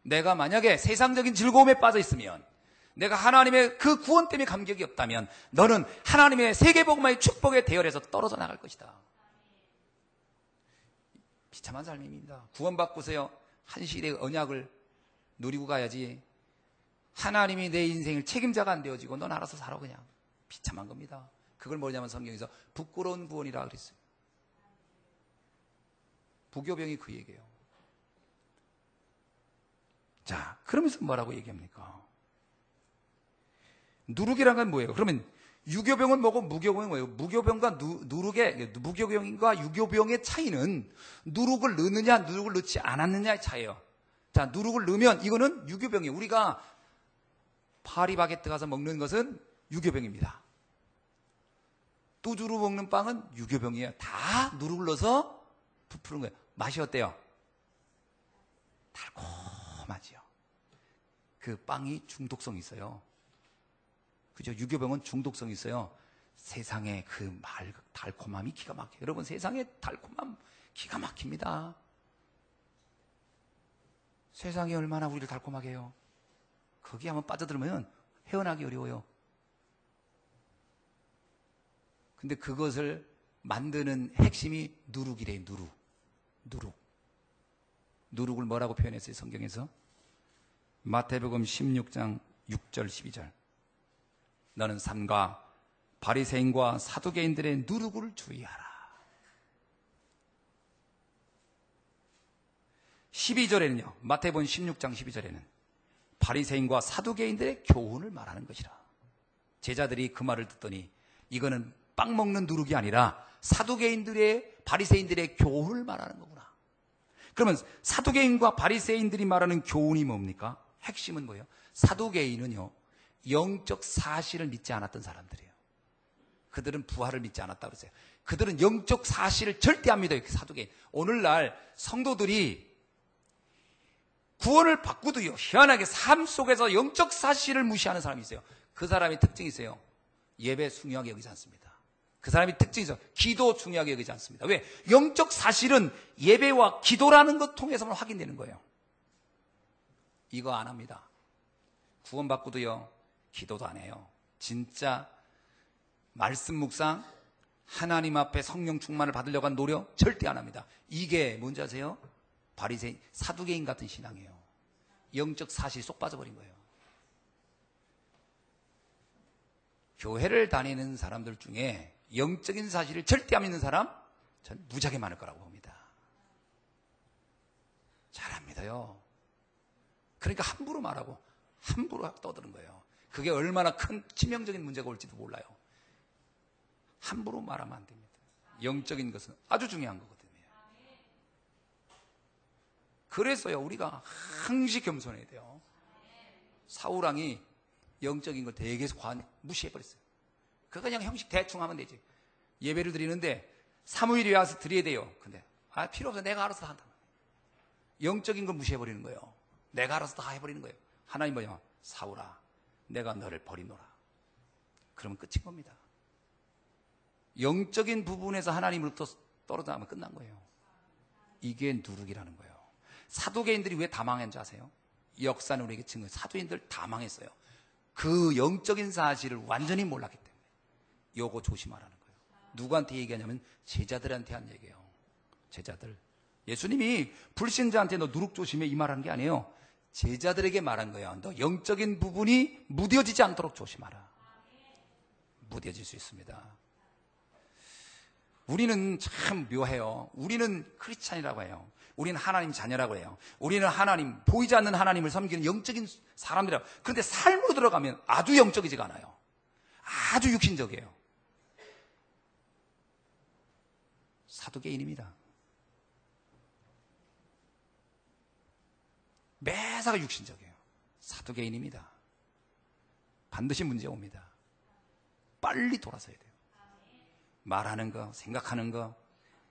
내가 만약에 세상적인 즐거움에 빠져 있으면, 내가 하나님의 그 구원 때문에 감격이 없다면 너는 하나님의 세계복음화의 축복의 대열에서 떨어져 나갈 것이다. 비참한 삶입니다. 구원받고서요, 한 시대의 언약을 누리고 가야지 하나님이 내 인생을 책임자가 안 되어지고 넌 알아서 살아. 그냥 비참한 겁니다. 그걸 뭐냐면 성경에서 부끄러운 구원이라 그랬어요. 부교병이 그 얘기예요. 자, 그러면서 뭐라고 얘기합니까? 누룩이란 건 뭐예요? 그러면 유교병은 뭐고 무교병은 뭐예요? 무교병과 무교병과 유교병의 차이는 누룩을 넣느냐 누룩을 넣지 않았느냐의 차이예요. 자, 누룩을 넣으면 이거는 유교병이에요. 우리가 파리바게뜨 가서 먹는 것은 유교병입니다. 뚜주로 먹는 빵은 유교병이에요. 다 누룩을 넣어서 부푸는 거예요. 맛이 어때요? 달콤하지요. 그 빵이 중독성이 있어요. 그죠? 유교병은 중독성이 있어요. 세상에 그 달콤함이 기가 막혀요. 여러분, 세상의 달콤함 기가 막힙니다. 세상이 얼마나 우리를 달콤하게 해요. 거기 한번 빠져들면 헤어나기 어려워요. 근데 그것을 만드는 핵심이 누룩이래요. 누룩을 뭐라고 표현했어요, 성경에서? 마태복음 16장 6절 12절. 너는 삼가 바리새인과 사두개인들의 누룩을 주의하라. 12절에는요, 마태복음 16장 12절에는 바리새인과 사두개인들의 교훈을 말하는 것이라. 제자들이 그 말을 듣더니 이거는 빵 먹는 누룩이 아니라 사두개인들의, 바리새인들의 교훈을 말하는 거구나. 그러면 사두개인과 바리새인들이 말하는 교훈이 뭡니까? 핵심은 뭐예요? 사두개인은요, 영적 사실을 믿지 않았던 사람들이에요. 그들은 부활을 믿지 않았다고 그랬어요. 그들은 영적 사실을 절대 안 믿어요. 사두개인. 오늘날 성도들이 구원을 받고도요, 희한하게 삶 속에서 영적 사실을 무시하는 사람이 있어요. 그 사람의 특징이 있어요. 예배 중요하게 여기지 않습니다. 그 사람의 특징이 있어요. 기도 중요하게 여기지 않습니다. 왜? 영적 사실은 예배와 기도라는 것 통해서만 확인되는 거예요. 이거 안 합니다. 구원받고도요, 기도도 안 해요. 진짜 말씀 묵상, 하나님 앞에 성령 충만을 받으려고 한 노력 절대 안 합니다. 이게 뭔지 아세요? 바리새인, 사두개인 같은 신앙이에요. 영적 사실이 쏙 빠져버린 거예요. 교회를 다니는 사람들 중에 영적인 사실을 절대 안 믿는 사람, 전 무지하게 많을 거라고 봅니다. 잘 안 믿어요. 그러니까 함부로 말하고 함부로 떠드는 거예요. 그게 얼마나 큰 치명적인 문제가 올지도 몰라요. 함부로 말하면 안 됩니다. 영적인 것은 아주 중요한 거거든요. 그래서요, 우리가 항시 겸손해야 돼요. 사울왕이 영적인 걸 되게 무시해버렸어요. 그거 그냥 형식 대충 하면 되지. 예배를 드리는데 사무엘이 와서 드려야 돼요. 근데 필요 없어. 내가 알아서 다 한다. 영적인 걸 무시해버리는 거예요. 내가 알아서 다 해버리는 거예요. 하나님 뭐냐? 사울아, 내가 너를 버리노라. 그러면 끝인 겁니다. 영적인 부분에서 하나님으로부터 떨어져 나면 끝난 거예요. 이게 누룩이라는 거예요. 사도계인들이 왜 다 망했는지 아세요? 역사는 우리에게 증거해요. 사도인들 다 망했어요. 그 영적인 사실을 완전히 몰랐기 때문에. 요거 조심하라는 거예요. 누구한테 얘기하냐면 제자들한테 한 얘기예요. 제자들. 예수님이 불신자한테 너 누룩 조심해 이 말한 게 아니에요. 제자들에게 말한 거예요. 너 영적인 부분이 무뎌지지 않도록 조심하라. 무뎌질 수 있습니다. 우리는 참 묘해요. 우리는 크리스찬이라고 해요. 우리는 하나님 자녀라고 해요. 우리는 하나님, 보이지 않는 하나님을 섬기는 영적인 사람들이라고. 그런데 삶으로 들어가면 아주 영적이지가 않아요. 아주 육신적이에요. 사도계인입니다. 매사가 육신적이에요. 사도계인입니다. 반드시 문제 옵니다. 빨리 돌아서야 돼요. 말하는 거, 생각하는 거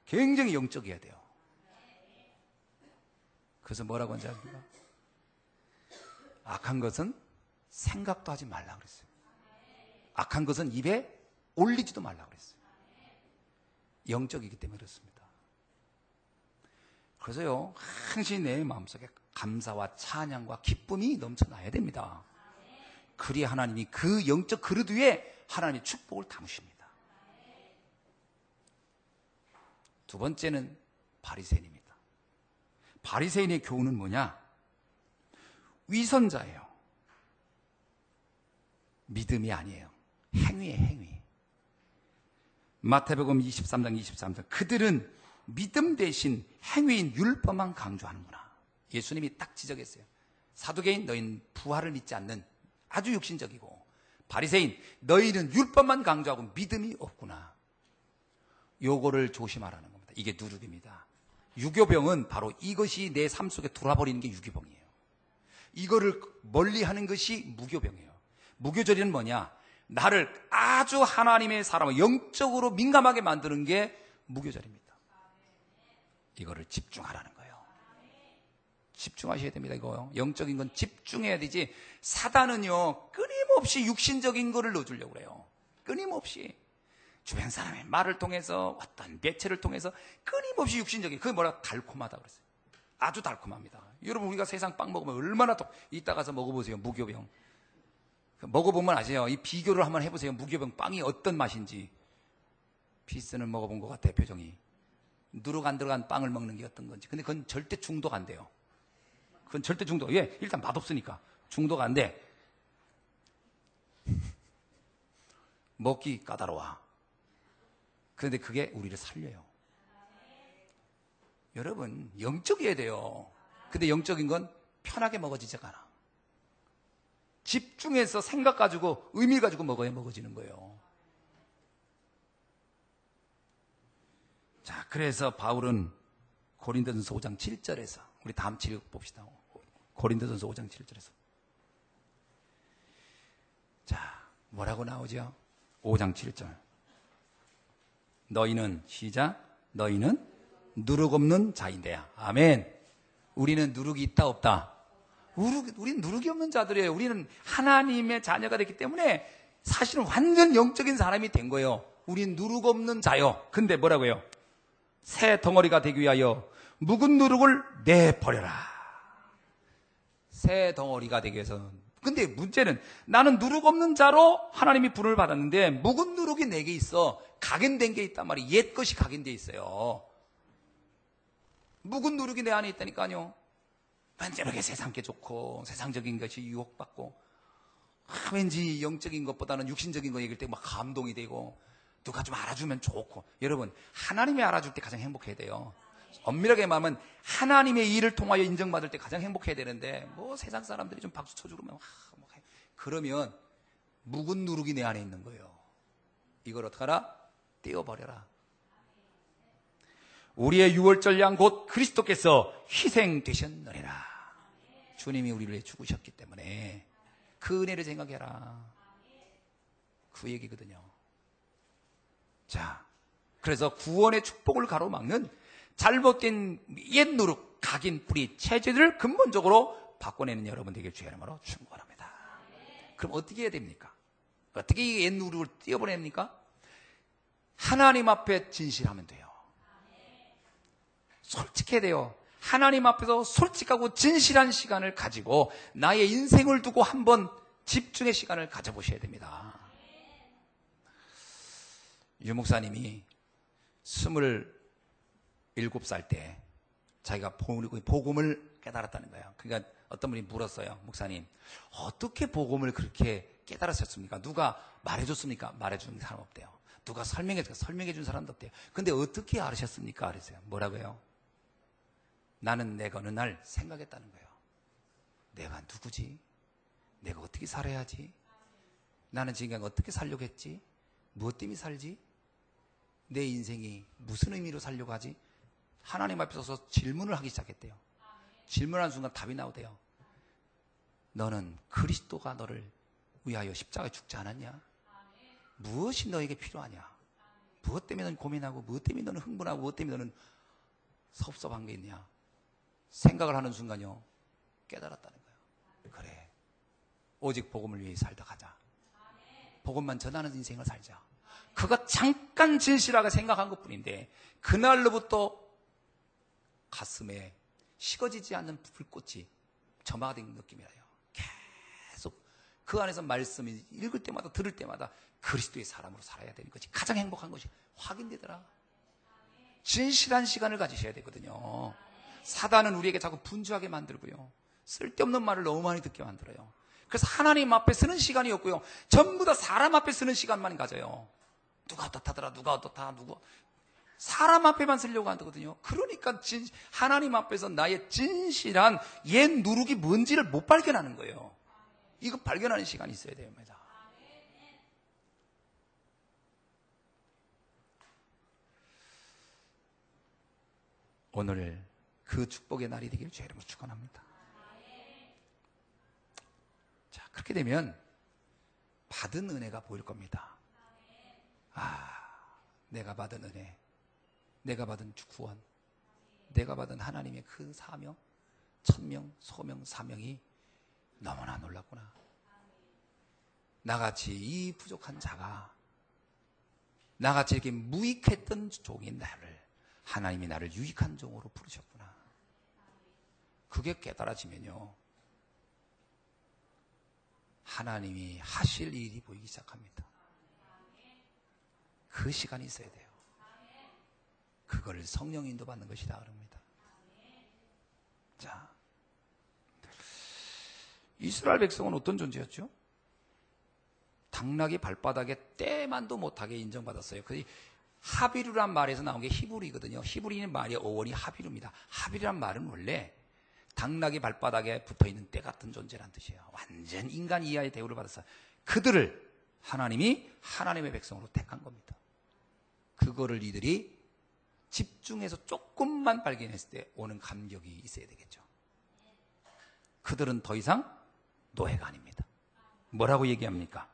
굉장히 영적이어야 돼요. 그래서 뭐라고 하는지 압니까? 악한 것은 생각도 하지 말라 그랬어요. 악한 것은 입에 올리지도 말라 그랬어요. 영적이기 때문에 그렇습니다. 그래서요, 항상 내 마음속에 감사와 찬양과 기쁨이 넘쳐나야 됩니다. 그리야 하나님이 그 영적 그릇 위에 하나님의 축복을 담으십니다. 두 번째는 바리새인입니다. 바리새인의 교훈은 뭐냐? 위선자예요. 믿음이 아니에요. 행위예요, 행위. 마태복음 23장 23절. 그들은 믿음 대신 행위인 율법만 강조하는구나. 예수님이 딱 지적했어요. 사두개인 너희는 부활을 믿지 않는 아주 육신적이고, 바리새인 너희는 율법만 강조하고 믿음이 없구나. 요거를 조심하라는 겁니다. 이게 누룩입니다. 유교병은 바로 이것이 내 삶 속에 돌아버리는 게 유교병이에요. 이거를 멀리하는 것이 무교병이에요. 무교절이는 뭐냐? 나를 아주 하나님의 사람을 영적으로 민감하게 만드는 게 무교절입니다. 이거를 집중하라는 거예요. 집중하셔야 됩니다. 이거 영적인 건 집중해야 되지. 사단은요, 끊임없이 육신적인 거를 넣어주려고 그래요. 끊임없이 주변 사람의 말을 통해서, 어떤 매체를 통해서 끊임없이 육신적인, 그게 뭐라 달콤하다 그랬어요. 아주 달콤합니다. 여러분, 우리가 세상 빵 먹으면 얼마나 이따 가서 먹어보세요. 무교병 먹어보면 아세요. 이 비교를 한번 해보세요. 무교병 빵이 어떤 맛인지. 피스는 먹어본 것 같아요. 표정이. 누룩 안 들어간 빵을 먹는 게 어떤 건지. 근데 그건 절대 중독 안 돼요. 그건 절대 중독. 예, 일단 맛없으니까 중독 안 돼. 먹기 까다로워. 그런데 그게 우리를 살려요. 여러분, 영적이어야 돼요. 근데 영적인 건 편하게 먹어지지가 않아. 집중해서 생각 가지고 의미 가지고 먹어야 먹어지는 거예요. 자, 그래서 바울은 고린도전서 5장 7절에서, 우리 다음 주 읽어봅시다. 고린도전서 5장 7절에서. 자, 뭐라고 나오죠? 5장 7절. 너희는, 시작, 너희는 누룩 없는 자인데야. 아멘. 우리는 누룩이 있다 없다? 우리는 누룩이 없는 자들이에요. 우리는 하나님의 자녀가 됐기 때문에 사실은 완전 영적인 사람이 된 거예요. 우린 누룩 없는 자요. 근데 뭐라고요? 새 덩어리가 되기 위하여 묵은 누룩을 내버려라. 새 덩어리가 되기 위해서. 근데 문제는 나는 누룩 없는 자로 하나님이 부름을 받았는데 묵은 누룩이 내게 있어. 각인된 게 있단 말이에요. 옛 것이 각인돼 있어요. 묵은 누룩이 내 안에 있다니까요. 완전하게 세상께 좋고 세상적인 것이 유혹받고 왠지 영적인 것보다는 육신적인 거 얘기할 때 막 감동이 되고 누가 좀 알아주면 좋고. 여러분, 하나님이 알아줄 때 가장 행복해야 돼요. 엄밀하게 말하면 하나님의 일을 통하여 인정받을 때 가장 행복해야 되는데 뭐 세상 사람들이 좀 박수 쳐주고 그러면 묵은 누룩이 내 안에 있는 거예요. 이걸 어떡하라? 떼어버려라. 우리의 유월절 양 곧 그리스도께서 희생되셨느니라. 주님이 우리를 위해 죽으셨기 때문에 그 은혜를 생각해라. 그 얘기거든요. 자, 그래서 구원의 축복을 가로막는 잘못된 옛 누룩, 각인, 뿌리, 체질을 근본적으로 바꿔내는 여러분 되길 주의 이름으로 축원합니다. 그럼 어떻게 해야 됩니까? 어떻게 이 옛 누룩을 띄어버립니까? 하나님 앞에 진실하면 돼요. 솔직해야 돼요. 하나님 앞에서 솔직하고 진실한 시간을 가지고 나의 인생을 두고 한번 집중의 시간을 가져보셔야 됩니다. 유 목사님이 27살 때 자기가 복음을 깨달았다는 거예요. 그러니까 어떤 분이 물었어요. 목사님, 어떻게 복음을 그렇게 깨달으셨습니까? 누가 말해줬습니까? 말해주는 사람 없대요. 누가 설명해준 사람도 없대요. 근데 어떻게 알으셨습니까? 그랬어요. 뭐라고요? 나는 내가 어느 날 생각했다는 거예요. 내가 누구지? 내가 어떻게 살아야지? 나는 지금 어떻게 살려고 했지? 무엇 때문에 살지? 내 인생이 무슨 의미로 살려고 하지? 하나님 앞에 서서 질문을 하기 시작했대요. 질문하는 순간 답이 나오대요. 너는 그리스도가 너를 위하여 십자가에 죽지 않았냐? 무엇이 너에게 필요하냐? 무엇 때문에 너는 고민하고, 무엇 때문에 너는 흥분하고, 무엇 때문에 너는 섭섭한 게 있냐? 생각을 하는 순간요, 깨달았다는 거예요. 그래, 오직 복음을 위해 살다 가자. 복음만 전하는 인생을 살자. 그거 잠깐 진실하게 생각한 것뿐인데 그날로부터 가슴에 식어지지 않는 불꽃이 점화가 된 느낌이에요. 계속 그 안에서 말씀이 읽을 때마다 들을 때마다 그리스도의 사람으로 살아야 되는 것이 가장 행복한 것이 확인되더라. 진실한 시간을 가지셔야 되거든요. 사단은 우리에게 자꾸 분주하게 만들고요, 쓸데없는 말을 너무 많이 듣게 만들어요. 그래서 하나님 앞에 쓰는 시간이 없고요, 전부 다 사람 앞에 쓰는 시간만 가져요. 누가 어떻다더라, 누가 어떻다, 누구 사람 앞에만 쓰려고 하거든요. 그러니까 하나님 앞에서 나의 진실한 옛 누룩이 뭔지를 못 발견하는 거예요. 이거 발견하는 시간이 있어야 됩니다. 오늘 그 축복의 날이 되기를 주의 이름으로 축원합니다. 자, 그렇게 되면 받은 은혜가 보일 겁니다. 내가 받은 은혜, 내가 받은 구원, 내가 받은 하나님의 그 사명, 천명, 소명, 사명이 너무나 놀랍구나. 나같이 이 부족한 자가, 나같이 이렇게 무익했던 종인 나를 하나님이 나를 유익한 종으로 부르셨구나. 그게 깨달아지면요, 하나님이 하실 일이 보이기 시작합니다. 그 시간이 있어야 돼요. 그걸 성령 인도 받는 것이다 그럽니다. 자, 이스라엘 백성은 어떤 존재였죠? 당나귀 발바닥에 때만도 못하게 인정받았어요. 그 하비루란 말에서 나온 게 히브리거든요. 히브리는 말의 어원이 하비루입니다. 하비루란 말은 원래 당나귀 발바닥에 붙어있는 때 같은 존재란 뜻이에요. 완전 인간 이하의 대우를 받았어요. 그들을 하나님이 하나님의 백성으로 택한 겁니다. 그거를 이들이 집중해서 조금만 발견했을 때 오는 감격이 있어야 되겠죠. 그들은 더 이상 노예가 아닙니다. 뭐라고 얘기합니까?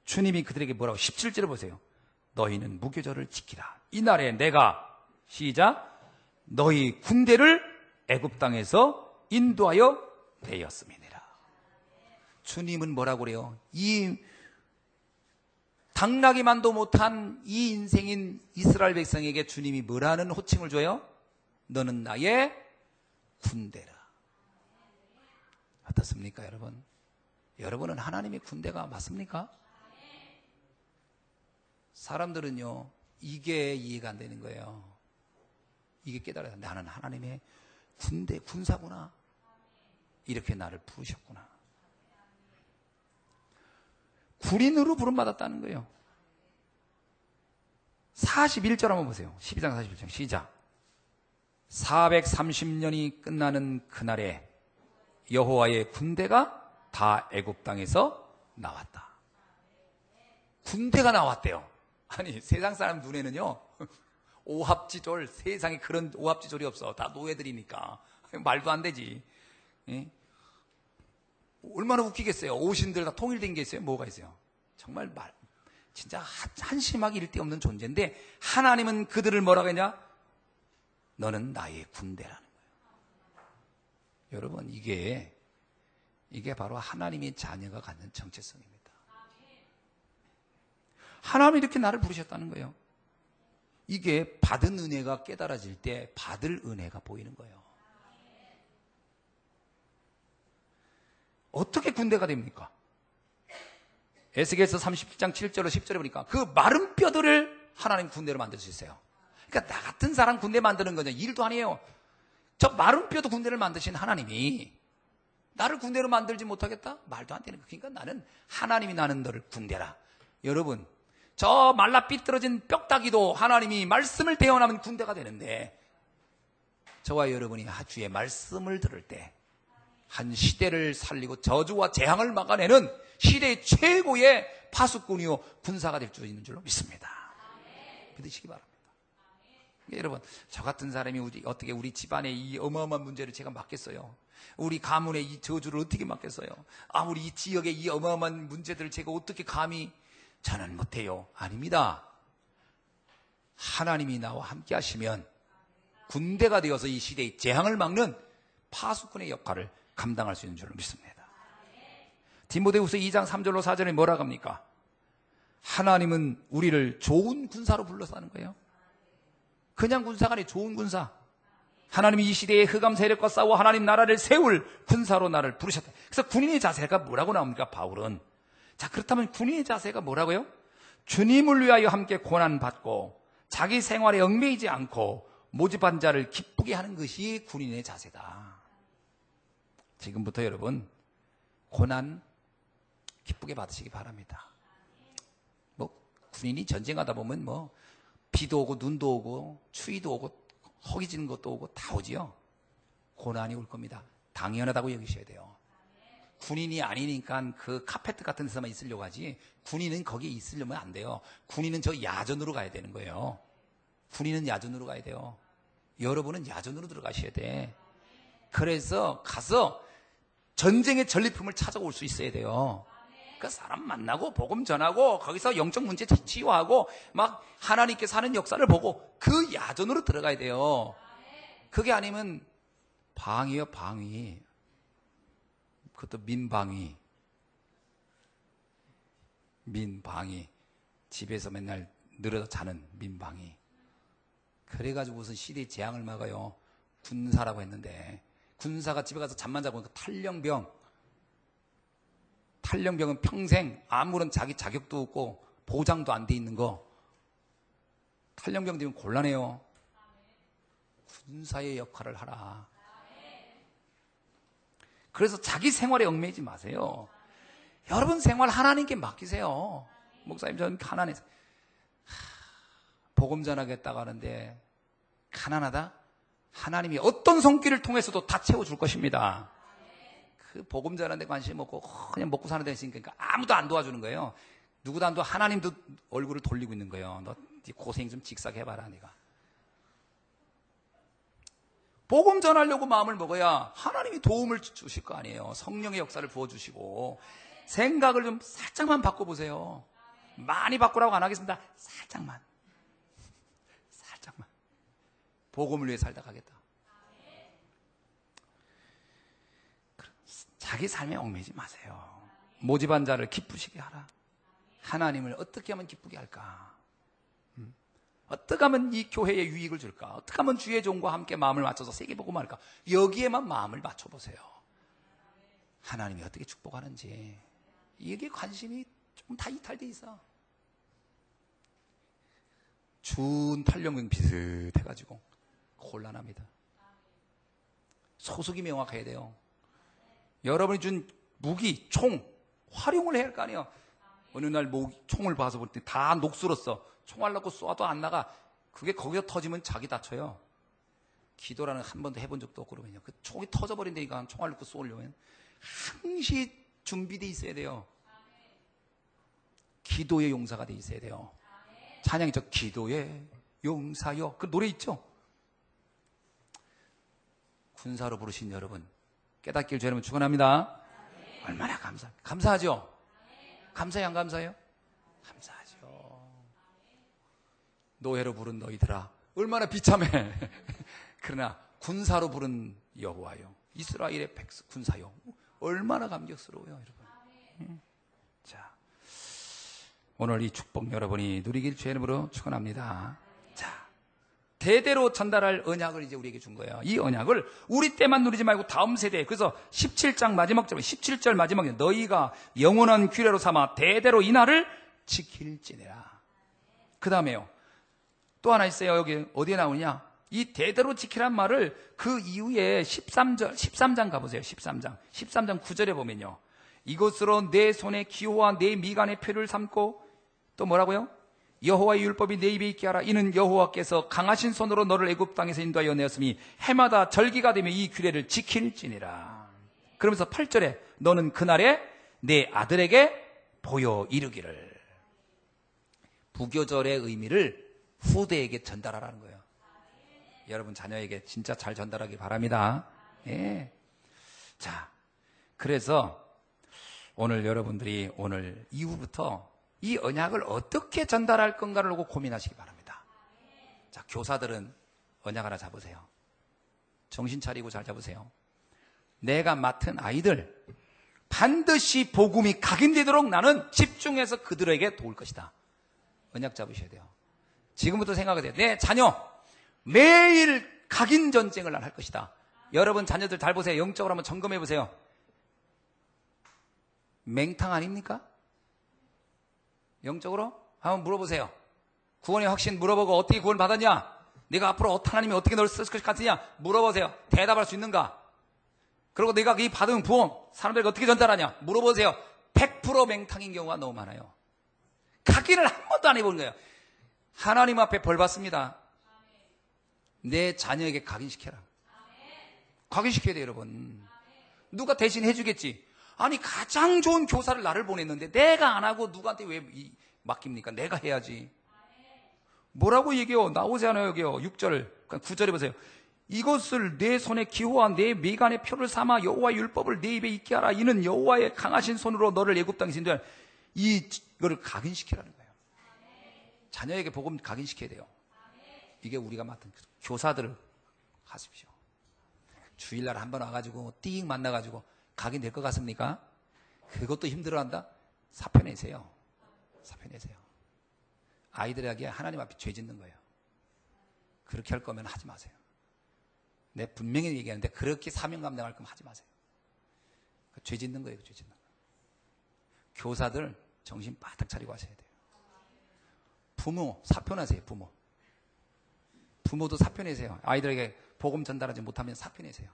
주님이 그들에게 뭐라고, 17절을 보세요. 너희는 무교절을 지키라. 이날에 내가, 시작, 너희 군대를 애굽 땅에서 인도하여 되었음이니라. 주님은 뭐라고 그래요? 이 당나귀만도 못한 이 인생인 이스라엘 백성에게 주님이 뭐라는 호칭을 줘요? 너는 나의 군대라. 어떻습니까, 여러분? 여러분은 하나님의 군대가 맞습니까? 사람들은요, 이게 이해가 안 되는 거예요. 이게 깨달아요. 나는 하나님의 군대, 군사구나. 이렇게 나를 부르셨구나. 군인으로 부름받았다는 거예요. 41절 한번 보세요. 12장 41절 시작. 430년이 끝나는 그날에 여호와의 군대가 다 애굽 땅에서 나왔다. 군대가 나왔대요. 아니 세상 사람 눈에는요 오합지졸, 세상에 그런 오합지졸이 없어. 다 노예들이니까 말도 안 되지. 예? 얼마나 웃기겠어요. 오신들 다 통일된 게 있어요. 뭐가 있어요. 정말 진짜 한심하게 이를 데 없는 존재인데 하나님은 그들을 뭐라고 했냐? 너는 나의 군대라는 거예요. 여러분 이게 바로 하나님의 자녀가 갖는 정체성입니다. 하나님이 이렇게 나를 부르셨다는 거예요. 이게 받은 은혜가 깨달아질 때 받을 은혜가 보이는 거예요. 어떻게 군대가 됩니까? 에스겔서 37장 7절로 10절에 보니까 그 마른 뼈들을 하나님 군대로 만들 수 있어요. 그러니까 나 같은 사람 군대 만드는 거냐 일도 아니에요. 저 마른 뼈도 군대를 만드신 하나님이 나를 군대로 만들지 못하겠다? 말도 안 되는 거예요. 그러니까 나는 하나님이 나는 너를 군대라. 여러분 저 말라 삐뚤어진 뼈다귀도 하나님이 말씀을 대언하면 군대가 되는데 저와 여러분이 주의 말씀을 들을 때 한 시대를 살리고 저주와 재앙을 막아내는 시대의 최고의 파수꾼이요 군사가 될 줄 있는 줄로 믿습니다. 믿으시기 바랍니다. 여러분 저 같은 사람이 어떻게 우리 집안의 이 어마어마한 문제를 제가 맡겠어요? 우리 가문의 이 저주를 어떻게 맡겠어요? 우리 이 지역의 이 어마어마한 문제들을 제가 어떻게 감히 저는 못해요. 아닙니다. 하나님이 나와 함께 하시면 군대가 되어서 이 시대의 재앙을 막는 파수꾼의 역할을 감당할 수 있는 줄로 믿습니다. 디모데후서 2장 3절로 4절에 뭐라고 합니까? 하나님은 우리를 좋은 군사로 불러서 하는 거예요. 그냥 군사가 아니라 좋은 군사. 하나님이 이 시대의 흑암 세력과 싸워 하나님 나라를 세울 군사로 나를 부르셨다. 그래서 군인의 자세가 뭐라고 나옵니까? 바울은. 자, 그렇다면 군인의 자세가 뭐라고요? 주님을 위하여 함께 고난받고 자기 생활에 얽매이지 않고 모집한 자를 기쁘게 하는 것이 군인의 자세다. 지금부터 여러분 고난 기쁘게 받으시기 바랍니다. 군인이 전쟁하다 보면 비도 오고 눈도 오고 추위도 오고 허기지는 것도 오고 다 오지요. 고난이 올 겁니다. 당연하다고 여기셔야 돼요. 군인이 아니니까 그 카페트 같은 데서만 있으려고 하지 군인은 거기에 있으려면 안 돼요. 군인은 저 야전으로 가야 되는 거예요. 군인은 야전으로 가야 돼요. 여러분은 야전으로 들어가셔야 돼. 그래서 가서 전쟁의 전리품을 찾아올 수 있어야 돼요. 그 사람 만나고 복음 전하고 거기서 영적 문제 치유하고 막 하나님께서 하는 역사를 보고 그 야전으로 들어가야 돼요. 그게 아니면 방위요, 방위. 그것도 민방위. 집에서 맨날 늘어져 자는 민방위. 그래가지고 무슨 시대의 재앙을 막아요. 군사라고 했는데 군사가 집에 가서 잠만 자고 탈령병은 평생 아무런 자기 자격도 없고 보장도 안 돼 있는 거. 탈령병 되면 곤란해요. 군사의 역할을 하라. 그래서 자기 생활에 얽매이지 마세요. 여러분 생활 하나님께 맡기세요. 목사님 저는 가난해서 복음 전하겠다고 하는데 가난하다? 하나님이 어떤 손길을 통해서도 다 채워줄 것입니다. 그 복음 전하는 데 관심 없고 그냥 먹고 사는 데 있으니까 아무도 안 도와주는 거예요. 누구도 안 도와. 하나님도 얼굴을 돌리고 있는 거예요. 너 고생 좀 직사게 해봐라. 네가 복음 전하려고 마음을 먹어야 하나님이 도움을 주실 거 아니에요. 성령의 역사를 부어주시고 생각을 좀 살짝만 바꿔보세요. 많이 바꾸라고 안 하겠습니다. 살짝만 복음을 위해 살다 가겠다. 자기 삶에 얽매이지 마세요. 모집한 자를 기쁘시게 하라. 하나님을 어떻게 하면 기쁘게 할까? 어떻게 하면 이 교회에 유익을 줄까? 어떻게 하면 주의 종과 함께 마음을 맞춰서 세계복음을 할까? 여기에만 마음을 맞춰보세요. 하나님이 어떻게 축복하는지. 이게 관심이 좀 다 이탈돼 있어. 준 탈령병 비슷해가지고 곤란합니다. 소속이 명확해야 돼요. 여러분이 준 무기, 총 활용을 해야 할 거 아니에요. 어느 날 총을 봐서 볼 때 다 녹슬었어. 총알 넣고 쏴도 안 나가. 그게 거기서 터지면 자기 다쳐요. 기도라는 한 번도 해본 적도 없고 그러면요. 그 총이 터져버린다니까. 총알 넣고 쏘려면 항시 준비돼 있어야 돼요. 기도의 용사가 돼 있어야 돼요. 찬양이죠. 기도의 용사여. 그 노래 있죠. 군사로 부르신 여러분 깨닫길 주의 이름으로 축원합니다. 얼마나 감사하죠? 감사해요, 안 감사해요? 감사하죠. 노예로 부른 너희들아 얼마나 비참해. 그러나 군사로 부른 여호와요, 이스라엘의 군사요, 얼마나 감격스러워요, 여러분. 자, 오늘 이 축복 여러분이 누리길 주의 이름으로 축원합니다. 자, 대대로 전달할 언약을 이제 우리에게 준 거예요. 이 언약을 우리 때만 누리지 말고 다음 세대에. 그래서 17장 마지막 절, 17절 마지막에 너희가 영원한 규례로 삼아 대대로 이 날을 지킬지니라. 그 다음에요, 또 하나 있어요. 여기 어디에 나오냐, 이 대대로 지키란 말을 그 이후에 13장 가보세요. 13장 9절에 보면요, 이것으로 내 손에 기호와 내 미간의 표를 삼고, 또 뭐라고요? 여호와의 율법이 내 입에 있게 하라. 이는 여호와께서 강하신 손으로 너를 애굽 땅에서 인도하여 내었으니 해마다 절기가 되며 이 규례를 지킬지니라. 그러면서 8절에 너는 그날에 내 아들에게 보여 이르기를. 부교절의 의미를 후대에게 전달하라는 거예요. 여러분 자녀에게 진짜 잘 전달하기 바랍니다. 예. 자, 그래서 오늘 여러분들이 오늘 이후부터 이 언약을 어떻게 전달할 건가를 놓고 고민하시기 바랍니다. 자, 교사들은 언약 하나 잡으세요. 정신 차리고 잘 잡으세요. 내가 맡은 아이들 반드시 복음이 각인되도록 나는 집중해서 그들에게 도울 것이다. 언약 잡으셔야 돼요. 지금부터 생각하세요. 내 자녀 매일 각인 전쟁을 난 할 것이다. 여러분 자녀들 잘 보세요. 영적으로 한번 점검해 보세요. 맹탕 아닙니까? 영적으로 한번 물어보세요. 구원의 확신 물어보고 어떻게 구원 받았냐? 내가 앞으로 하나님이 어떻게 너를 쓸 것 같으냐? 물어보세요. 대답할 수 있는가? 그리고 내가 이 받은 부흥 사람들에게 어떻게 전달하냐? 물어보세요. 100% 맹탕인 경우가 너무 많아요. 각인을 한 번도 안 해본 거예요. 하나님 앞에 벌 받습니다. 내 자녀에게 각인시켜라. 각인시켜야 돼요, 여러분. 누가 대신 해주겠지. 아니 가장 좋은 교사를 나를 보냈는데 내가 안 하고 누구한테 왜 맡깁니까? 내가 해야지. 뭐라고 얘기해요? 나오지 않아요, 여기요. 6절, 9절에 보세요. 이것을 내 손에 기호와 내 미간의 표를 삼아 여호와의 율법을 내 입에 있게 하라. 이는 여호와의 강하신 손으로 너를 애굽 땅에서 인도하라. 이거를 각인시키라는 거예요. 자녀에게 복음 각인시켜야 돼요. 이게 우리가 맡은 교사들을 하십시오. 주일날 한번 와가지고 띵 만나가지고 각인될 것 같습니까? 그것도 힘들어한다? 사표 내세요. 사표 내세요. 아이들에게 하나님 앞에 죄 짓는 거예요. 그렇게 할 거면 하지 마세요. 내 분명히 얘기하는데 그렇게 사명 감당할 거면 하지 마세요. 죄 짓는 거예요. 죄 짓는 거. 교사들 정신 바짝 차리고 하셔야 돼요. 부모 사표 내세요. 부모도 사표 내세요. 아이들에게 복음 전달하지 못하면 사표 내세요.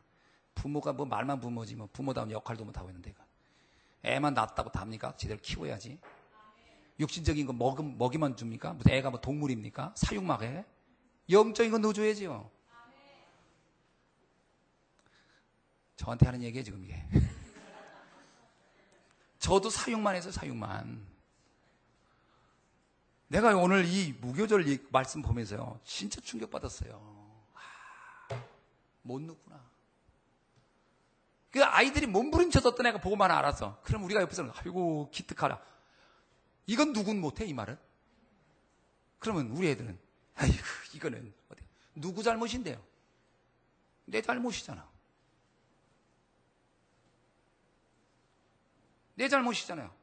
부모가 뭐 말만 부모지 뭐 부모다운 역할도 못하고 있는데 이거. 애만 낳았다고 답니까? 제대로 키워야지. 육신적인 거 먹이만 줍니까? 무슨 애가 뭐 동물입니까? 사육막 해? 영적인 거 넣어줘야지요. 저한테 하는 얘기예요 지금 이게. 저도 사육만 해서 사육만. 내가 오늘 이 무교절 말씀 보면서요 진짜 충격받았어요. 못 넣구나. 그 아이들이 몸부림쳐졌던 애가 보고만 알았어. 그럼 우리가 옆에서는 아이고 기특하라. 이건 누군 못해 이 말은? 그러면 우리 애들은 아이고 이거는 어디 누구 잘못인데요? 내 잘못이잖아. 내 잘못이잖아요.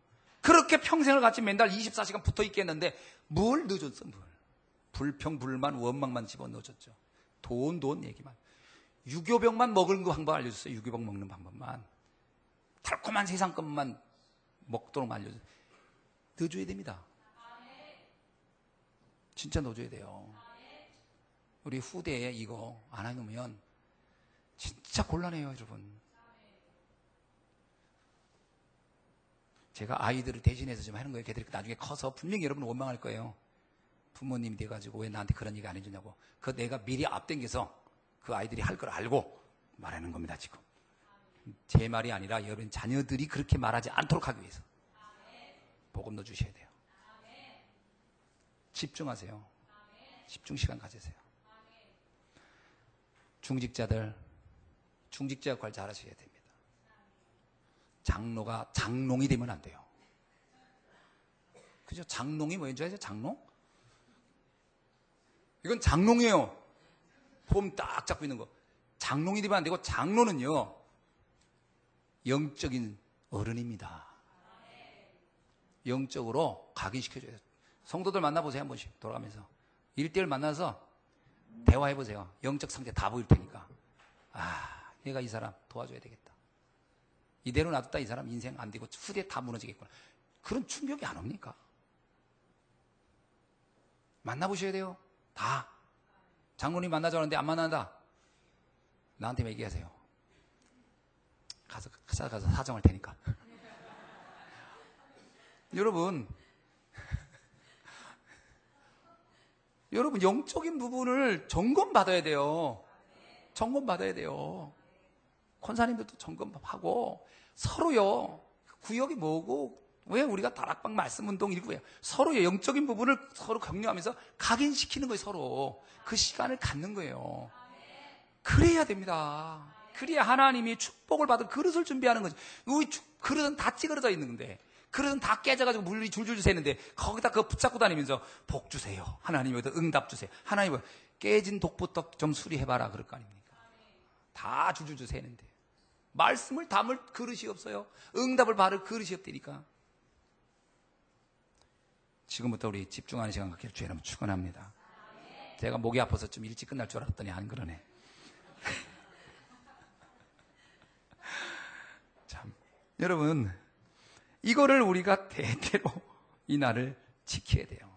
그렇게 평생을 같이 맨날 24시간 붙어 있겠는데 뭘 늦었어 뭘. 불평 불만 원망만 집어넣어줬죠. 돈 얘기만. 유교병만 먹는 거 방법 알려줬어요. 유교병 먹는 방법만. 달콤한 세상 것만 먹도록 알려줬어요. 넣어줘야 됩니다. 진짜 넣어줘야 돼요. 우리 후대에 이거 안 해놓으면 진짜 곤란해요, 여러분. 제가 아이들을 대신해서 좀 하는 거예요. 걔들이 나중에 커서 분명히 여러분 원망할 거예요. 부모님이 돼가지고 왜 나한테 그런 얘기 안 해주냐고. 그거 내가 미리 앞당겨서 그 아이들이 할 걸 알고 말하는 겁니다, 지금. 제 말이 아니라 여러분 자녀들이 그렇게 말하지 않도록 하기 위해서 복음도 주셔야 돼요. 집중하세요. 집중 시간 가지세요. 중직자들, 중직자 역할 잘 하셔야 됩니다. 장로가 장롱이 되면 안 돼요. 그죠? 장롱이 뭐인지 아세요? 장롱? 이건 장롱이에요. 폼 딱 잡고 있는 거. 장롱이 되면 안 되고, 장로는요, 영적인 어른입니다. 영적으로 각인시켜줘요. 성도들 만나보세요. 한 번씩 돌아가면서 1대1 만나서 대화해보세요. 영적 상태 다 보일 테니까. 아, 내가 이 사람 도와줘야 되겠다. 이대로 놔뒀다 이 사람 인생 안 되고 후대에 다 무너지겠구나. 그런 충격이 안 옵니까? 만나보셔야 돼요. 다. 장로님 만나자는데 안 만난다. 나한테 얘기하세요. 가서 사정할 테니까. 여러분, 영적인 부분을 점검받아야 돼요. 점검받아야 돼요. 권사님들도 점검하고 서로요. 구역이 뭐고 왜 우리가 다락방 말씀 운동 일구예요. 서로의 영적인 부분을 서로 격려하면서 각인시키는 거예요. 서로 그 시간을 갖는 거예요. 그래야 됩니다. 그래야 하나님이 축복을 받을 그릇을 준비하는 거죠. 우리 그릇은 다 찌그러져 있는 건데, 그릇은 다 깨져가지고 물이 줄줄 새는데 거기다 그거 붙잡고 다니면서 복 주세요. 하나님 여기다 응답 주세요. 하나님 깨진 독부터 좀 수리해봐라 그럴 거 아닙니까? 다 줄줄 새는데 말씀을 담을 그릇이 없어요. 응답을 받을 그릇이 없다니까. 지금부터 우리 집중하는 시간 갖기를 주의 이름으로 축원합니다. 제가 목이 아파서 좀 일찍 끝날 줄 알았더니 안 그러네. 참, 여러분, 이거를 우리가 대대로 이 날을 지켜야 돼요.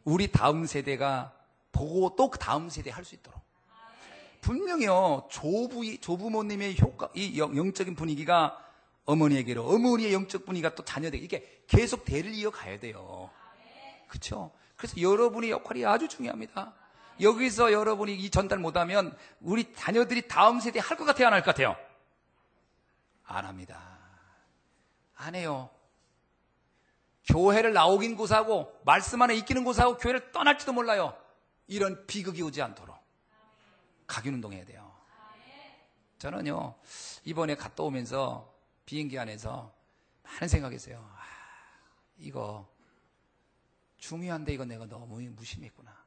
우리 다음 세대가 보고 또 그 다음 세대 할 수 있도록. 분명히요, 조부모님의 효과, 이 영적인 분위기가 어머니에게로, 어머니의 영적 분위기가 또 자녀에게, 이게 계속 대를 이어가야 돼요. 그렇죠? 그래서 여러분의 역할이 아주 중요합니다. 여기서 여러분이 이 전달 못하면 우리 자녀들이 다음 세대에 할 것 같아요, 안 할 것 같아요? 안 합니다. 안 해요. 교회를 나오긴 고사하고 말씀 안에 있기는 고사하고 교회를 떠날지도 몰라요. 이런 비극이 오지 않도록 각인운동해야 돼요. 저는요, 이번에 갔다 오면서 비행기 안에서 많은 생각했어요. 아, 이거 중요한데 이거 내가 너무 무심했구나.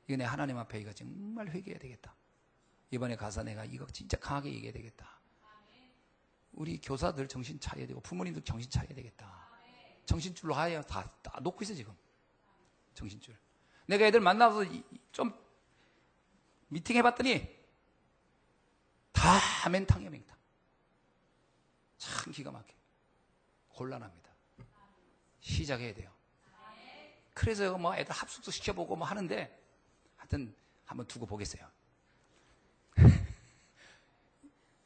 이거 내 하나님 앞에 이거 정말 회개해야 되겠다. 이번에 가서 내가 이거 진짜 강하게 얘기해야 되겠다. 우리 교사들 정신 차려야 되고 부모님들 정신 차려야 되겠다. 정신줄로 하여 다 놓고 있어 지금. 정신줄. 내가 애들 만나서 좀 미팅 해봤더니 다 맹탕이야, 맹탕. 참 기가 막혀. 곤란합니다. 시작해야 돼요. 그래서 뭐 애들 합숙도 시켜보고 뭐 하는데 하여튼 한번 두고 보겠어요.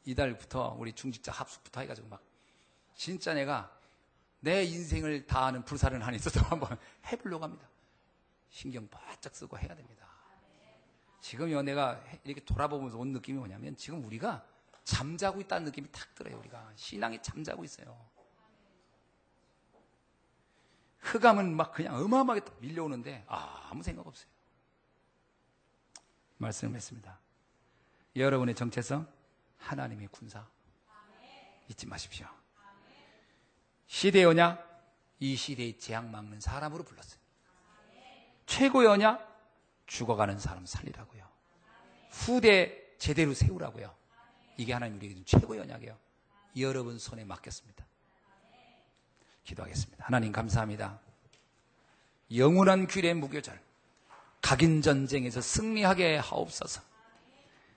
이달부터 우리 중직자 합숙부터 해가지고 막 진짜 내가 내 인생을 다하는 불사를 하나 있어서 한번 해보려고 합니다. 신경 바짝 쓰고 해야 됩니다. 지금요, 내가 이렇게 돌아보면서 온 느낌이 뭐냐면 지금 우리가 잠자고 있다는 느낌이 탁 들어요. 우리가 신앙이 잠자고 있어요. 흑암은 막 그냥 어마어마하게 밀려오는데 아무 생각 없어요. 말씀을 했습니다. 여러분의 정체성, 하나님의 군사 잊지 마십시오. 시대여냐? 이 시대의 재앙 막는 사람으로 불렀어요. 최고여냐? 죽어가는 사람 살리라고요. 후대 제대로 세우라고요. 이게 하나님 우리에게 준 최고의 언약이에요. 여러분 손에 맡겼습니다. 기도하겠습니다. 하나님 감사합니다. 영원한 규례의 무교절, 각인전쟁에서 승리하게 하옵소서.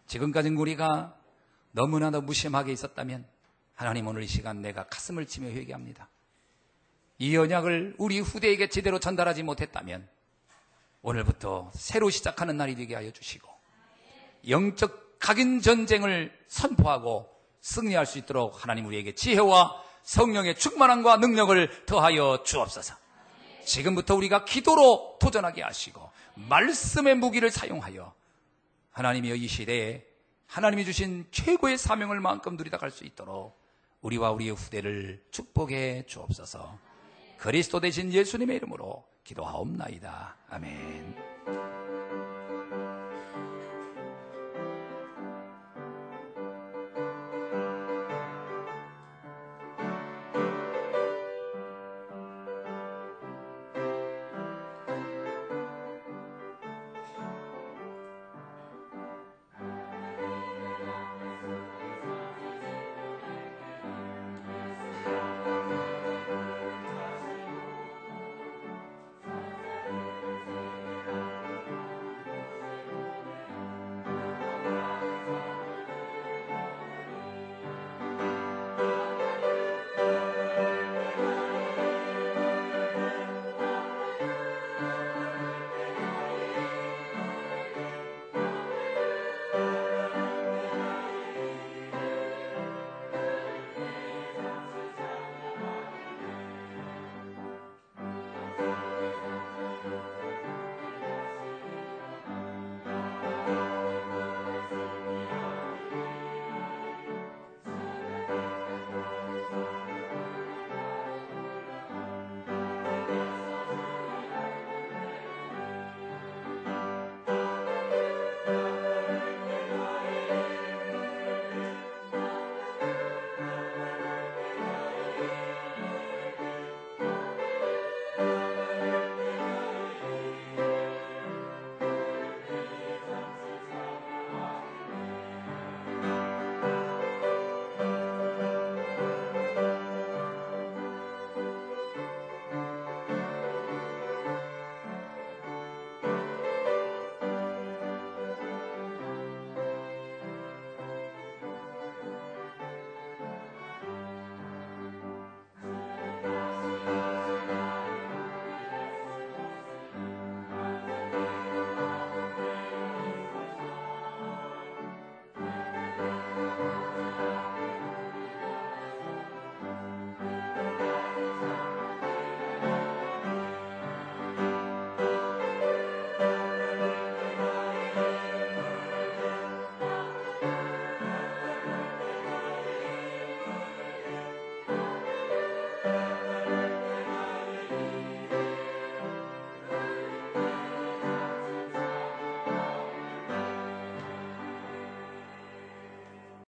지금까지 우리가 너무나도 무심하게 있었다면 하나님 오늘 이 시간 내가 가슴을 치며 회개합니다. 이 언약을 우리 후대에게 제대로 전달하지 못했다면 오늘부터 새로 시작하는 날이 되게 하여 주시고 영적 각인 전쟁을 선포하고 승리할 수 있도록 하나님 우리에게 지혜와 성령의 충만함과 능력을 더하여 주옵소서. 지금부터 우리가 기도로 도전하게 하시고 말씀의 무기를 사용하여 하나님이여 이 시대에 하나님이 주신 최고의 사명을 마음껏 누리다 갈 수 있도록 우리와 우리의 후대를 축복해 주옵소서. 그리스도 되신 예수님의 이름으로 기도하옵나이다. 아멘.